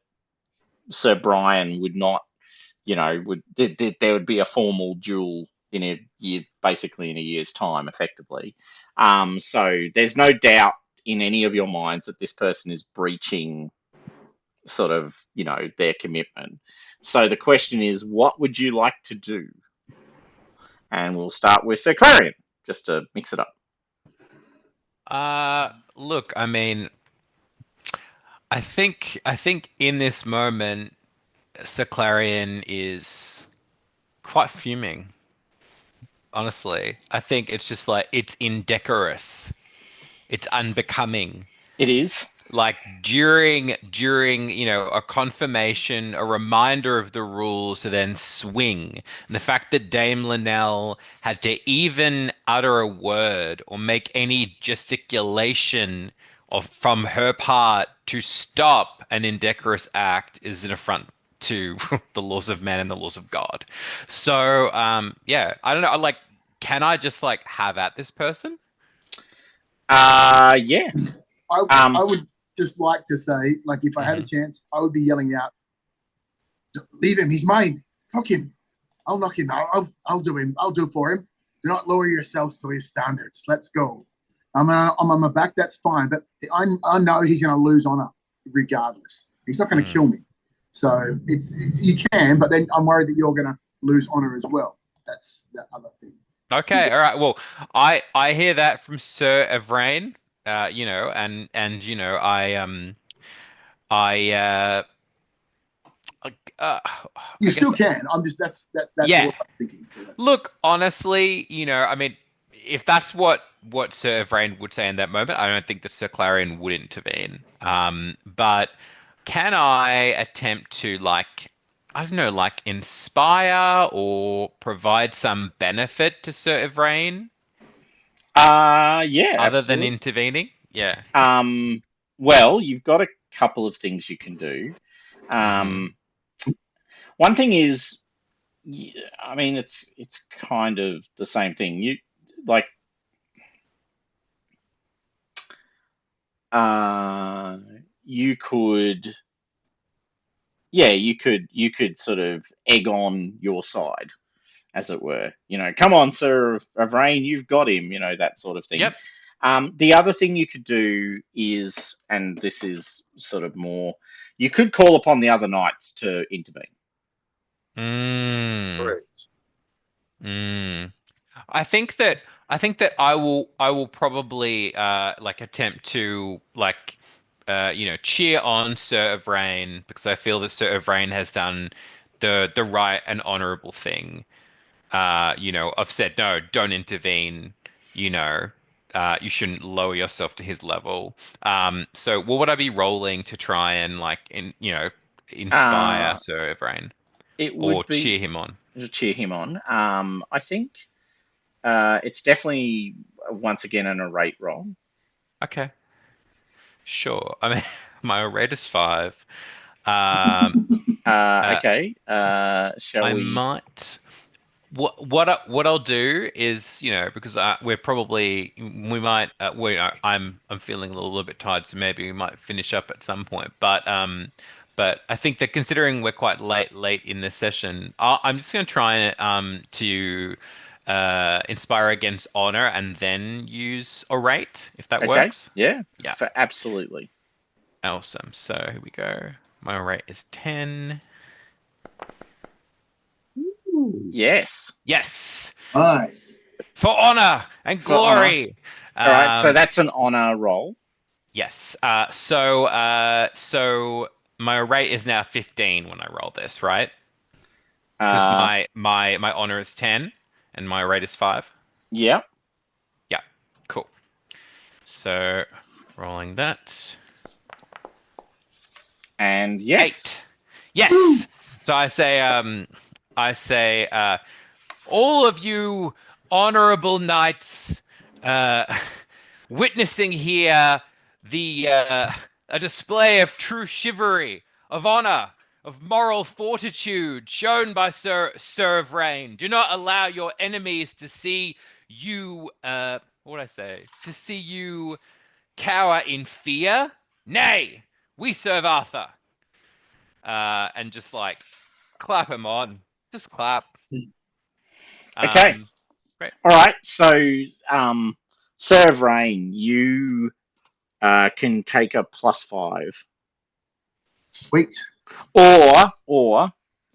Sir Brian would not, there would be a formal duel in a year, basically in a year's time, effectively. So there's no doubt in any of your minds that this person is breaching sort of, their commitment. So the question is, what would you like to do? And we'll start with Sir Clarion, just to mix it up. Look, I mean, I think in this moment, Sir Clarion is quite fuming. Honestly, I think it's just like it's indecorous, it's unbecoming. It is. Like during a confirmation, a reminder of the rules to then swing, and the fact that Dame Linnell had to even utter a word or make any gesticulation from her part to stop an indecorous act is an affront to the laws of man and the laws of God. So yeah, I don't know, like, can I just like have at this person? Yeah. I would just like to say, like, if I had a chance, I would be yelling out, "Leave him! He's mine! Fuck him! I'll knock him out! I'll do him! I'll do for him! Do not lower yourselves to his standards. Let's go! I'm on my back. That's fine, but I know he's going to lose honor regardless. He's not going to kill me. So it's you can, but then I'm worried that you're going to lose honor as well. That's the other thing." Okay, all right. Well, I hear that from Sir Evrain. And I uh, You I still guess can. I'm just that's yeah. what I'm thinking. So Look, honestly, I mean, if that's what Sir Evrain would say in that moment, I don't think that Sir Clarion would intervene. But can I attempt to, like, I don't know, like inspire or provide some benefit to Sir Evrain Yeah, other than absolutely. intervening? Yeah. Well, you've got a couple of things you can do. One thing is, I mean, it's kind of the same thing. You like, you could, yeah, you could sort of egg on your side, as it were. Come on, Sir Avrain, you've got him. That sort of thing. Yep. The other thing you could do is, and this is sort of more, you could call upon the other knights to intervene. Correct. I think that I will probably like attempt to, like, cheer on Sir Evrain, because I feel that Sir Evrain has done the right and honorable thing. I've said no, don't intervene. You shouldn't lower yourself to his level. So what would I be rolling to try and, like, inspire Sir Evrain It or would be cheer him on? to cheer him on. I think it's definitely once again an irate roll. Okay. Sure. I mean, my rate is 5. Um, Okay. Shall I we? might. What I'll do is, because we might, I'm feeling a little bit tired, so maybe we might finish up at some point. But I think that considering we're quite late in this session, I'm just going to try to inspire against honor and then use orate, if that Okay. works. Yeah. Yeah. Absolutely. Awesome. So here we go. My rate is 10. Yes. Yes. nice. For honor and For honor. glory. All right. So that's an honor roll. Yes. So my rate is now 15 when I roll this, right? Because Uh, my honor is 10 and my rate is 5. yeah, Yeah, cool. So rolling that. and yes. 8. Yes. So I say, all of you honorable knights, witnessing here a display of true chivalry, of honor, of moral fortitude shown by Sir Vrain. Do not allow your enemies to see you. What would I say? To see you cower in fear. Nay, we serve Arthur. And just like clap him on. Just clap. Okay. Great. All right. So, Sir of Rain, you can take a +5, Sweet. or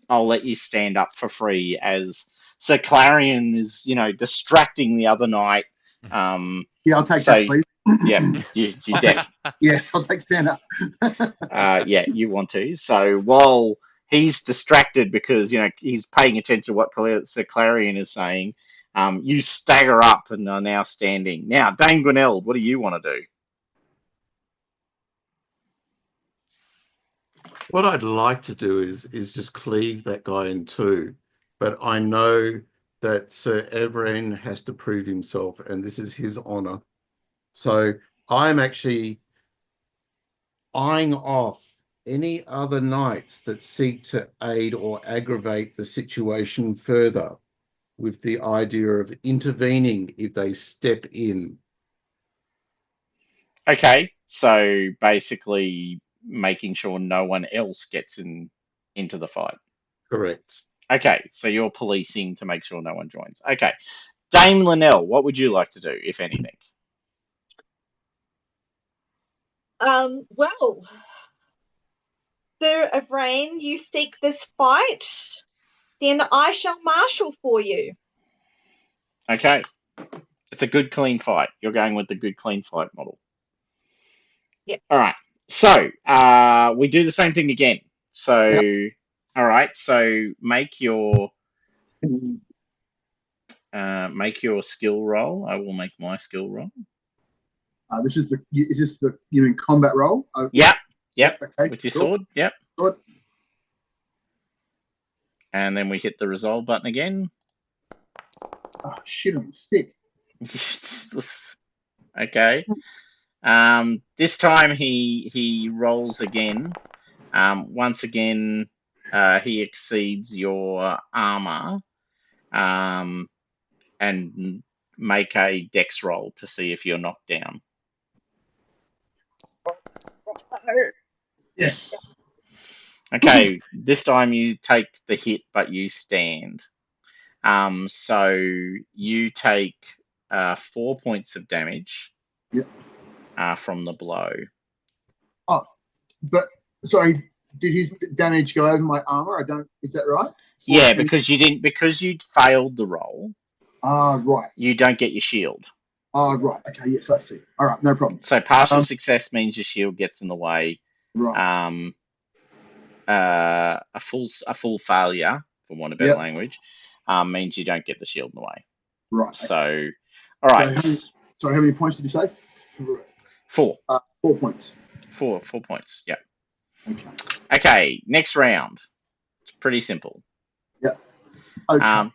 I'll let you stand up for free as Sir Clarion is, distracting the other knight. Yeah, I'll take So- that, please. Yeah, you I'll def- Yes, I'll take stand up. yeah, you want to. So while he's distracted because he's paying attention to what Sir Clarion is saying, you stagger up and are now standing. Now, Dame Gwinnell, what do you want to do? What I'd like to do is just cleave that guy in two, but I know that Sir Everin has to prove himself, and this is his honor. So I'm actually eyeing off any other knights that seek to aid or aggravate the situation further, with the idea of intervening if they step in. Okay, so basically making sure no one else gets into the fight. Correct. Okay, so you're policing to make sure no one joins. Okay, Dame Linnell, what would you like to do, if anything? Well, Sir of Rain, you seek this fight, then I shall marshal for you. Okay, it's a good, clean fight. You're going with the good, clean fight model. Yep. All right, so we do the same thing again. So, all right, so make your skill roll. I will make my skill roll. Is this the you mean combat roll? Yep. Okay, With your cool. sword. Yep. Good. And then we hit the resolve button again. Oh shit, I'm sick. Okay. This time he rolls again. Once again, he exceeds your armor. And make a dex roll to see if you're knocked down. Yes. Okay, this time you take the hit, but you stand. So you take 4 points of damage. Yep. From the blow. Oh, but sorry, did his damage go over my armor? Is that right? Yeah, because you failed the roll. Right. You don't get your shield. Right. Okay. Yes, I see. All right. No problem. So partial success means your shield gets in the way. Right. A full failure, for want of better language, means you don't get the shield in the way. Right. So, all right. So how many points did you say? 4. 4 points. 4 points. Yeah. Okay. Okay. Next round. It's pretty simple. Yeah. Okay.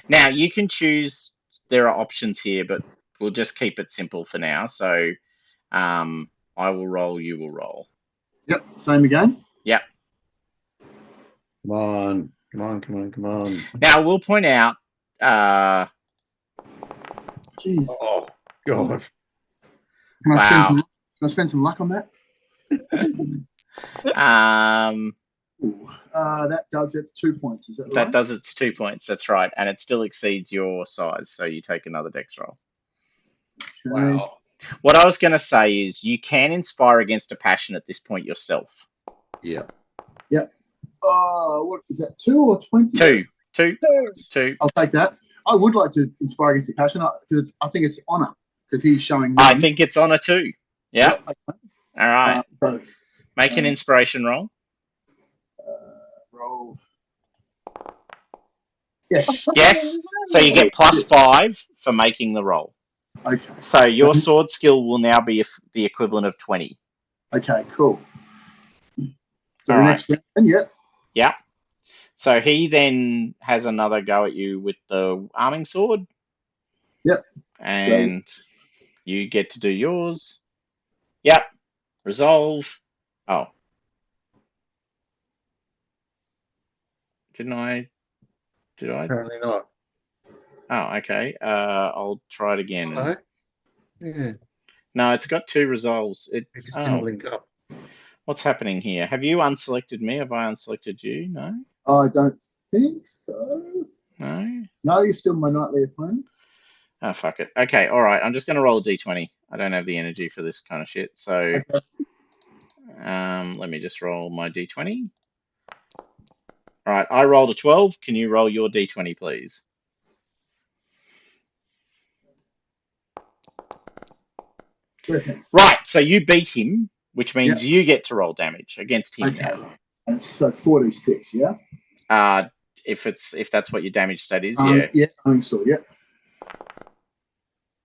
Now you can choose. There are options here, but we'll just keep it simple for now. So, I will roll. You will roll. Yep. Same again. Yep. Come on. Now we'll point out. Jeez. Oh God. Can I spend some luck on that? That's 2 points. Is that right? That does its 2 points. That's right, and it still exceeds your size, so you take another dex roll. Okay. Wow. What I was going to say is you can inspire against a passion at this point yourself. Yeah. Yep. What is that? 2 or 20? 2. I'll take that. I would like to inspire against a passion because I think it's honor because he's showing. I think it's honor too. Yeah. Okay. All right. Make an inspiration roll. Roll. Yes. Yes. So you get +5 for making the roll. Okay. So your sword skill will now be the equivalent of 20. Okay. Cool. So All the right. next round, yeah. Yep. So he then has another go at you with the arming sword. Yep. And you get to do yours. Yep. Resolve. Oh. Did I? Apparently not. Oh, okay. I'll try it again. No? Yeah. No, it's got 2 resolves. It It's just didn't blink up. What's happening here? Have you unselected me? Have I unselected you? No? I don't think so. No? No, you're still my nightly opponent. Oh, fuck it. Okay, all right. I'm just going to roll a d20. I don't have the energy for this kind of shit. So Okay. let me just roll my d20. All right, I rolled a 12. Can you roll your d20, please? Right, so you beat him, which means you get to roll damage against him now. And so it's 46, yeah? If that's what your damage stat is, Yeah, yeah. I think so, yeah.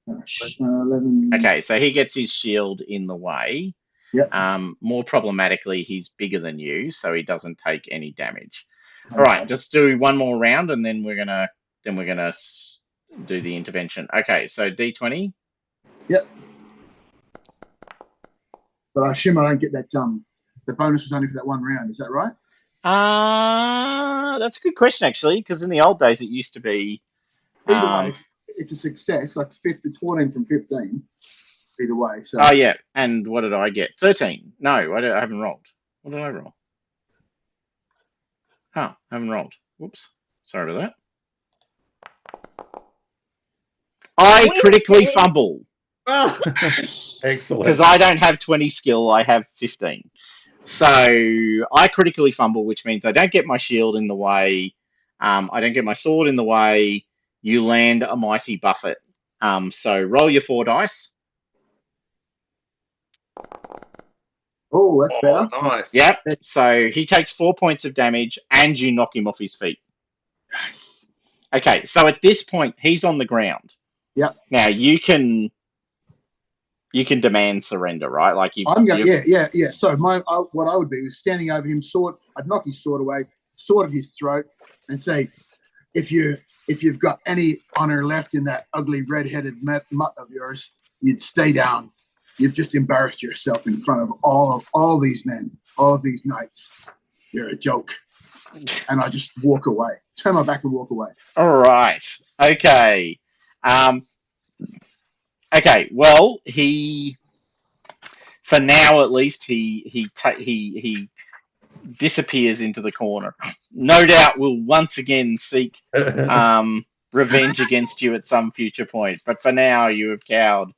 11. Okay, so he gets his shield in the way. Yep. More problematically, he's bigger than you, so he doesn't take any damage. All right, just do one more round, and then we're gonna do the intervention. Okay, so D20. Yep. But I assume I don't get that. The bonus was only for that one round. Is that right? That's a good question, actually, because in the old days it used to be. Either way, it's a success. Like it's 14 from 15. Either way. So. Oh yeah, and what did I get? 13. No, I haven't rolled. What did I roll? Oh, I haven't rolled. Whoops. Sorry about that. I critically fumble. Oh, excellent. Because I don't have 20 skill, I have 15. So I critically fumble, which means I don't get my shield in the way. I don't get my sword in the way. You land a mighty buffet. So roll your 4 dice. Oh, that's better. Nice. Yep. So he takes 4 points of damage, and you knock him off his feet. Yes. Okay. So at this point, he's on the ground. Yep. Now you can demand surrender, right? Like yeah. So what I would be was standing over him, sword. I'd knock his sword away, sword at his throat, and say, "If you've got any honor left in that ugly red-headed mutt of yours, you'd stay down. You've just embarrassed yourself in front of all these men, all of these knights. You're a joke." And I just walk away, turn my back and walk away. All right. Okay. Okay. Well, for now at least, he disappears into the corner. No doubt, will once again seek revenge against you at some future point. But for now, you have cowed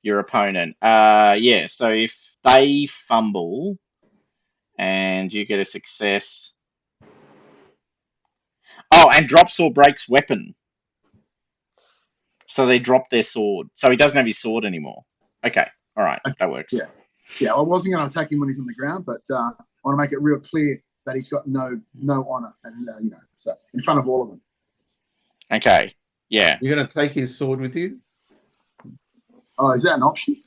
your opponent. Yeah. So if they fumble, and you get a success. Oh, and drops or breaks weapon. So they drop their sword. So he doesn't have his sword anymore. Okay. All right. That works. Yeah. I wasn't going to attack him when he's on the ground, but I want to make it real clear that he's got no honor, and so in front of all of them. Okay. Yeah. You're going to take his sword with you? Oh, is that an option?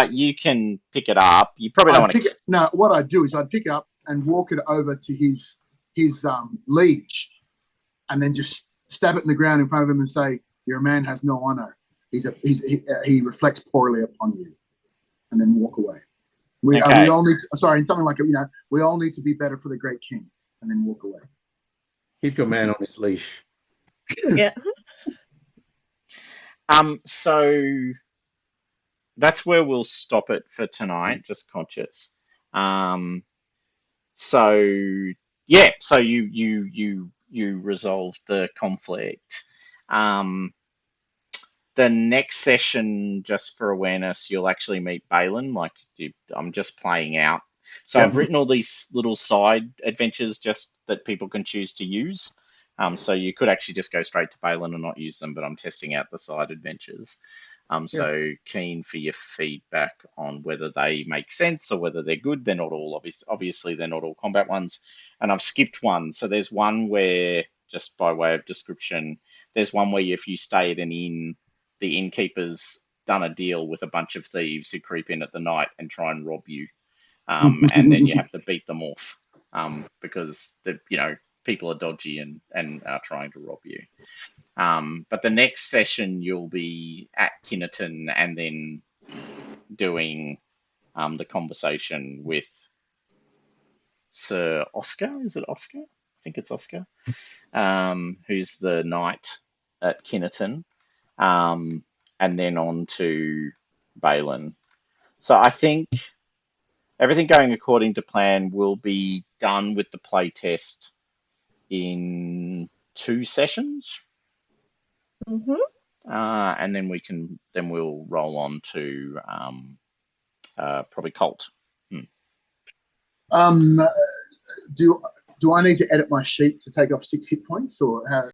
You can pick it up. You probably don't want to. No, what I'd do is I'd pick it up and walk it over to his liege, and then just stab it in the ground in front of him and say, "Your man has no honor. He reflects poorly upon you," and then walk away. We all need something like we all need to be better for the great king, and then walk away. Keep your man on his leash. Yeah. So that's where we'll stop it for tonight. Just conscious. So yeah. So you resolved the conflict. The next session, just for awareness, you'll actually meet Balin. I'm just playing out. So I've written all these little side adventures just that people can choose to use. So you could actually just go straight to Balin and not use them, but I'm testing out the side adventures. So keen for your feedback on whether they make sense or whether they're good. They're not all obviously they're not all combat ones, and I've skipped one. So there's one where, just by way of description, there's one where if you stay at an inn, the innkeeper's done a deal with a bunch of thieves who creep in at the night and try and rob you, and then you have to beat them off because people are dodgy and are trying to rob you. But the next session you'll be at Kinnerton and then doing the conversation with Sir Oscar. Is it Oscar? I think it's Oscar. Who's the knight at Kinnerton, and then on to Balin. So I think everything going according to plan will be done with the playtest in 2 sessions. Mm-hmm. And then we'll roll on to probably Colt. Do I need to edit my sheet to take off 6 hit points, or how?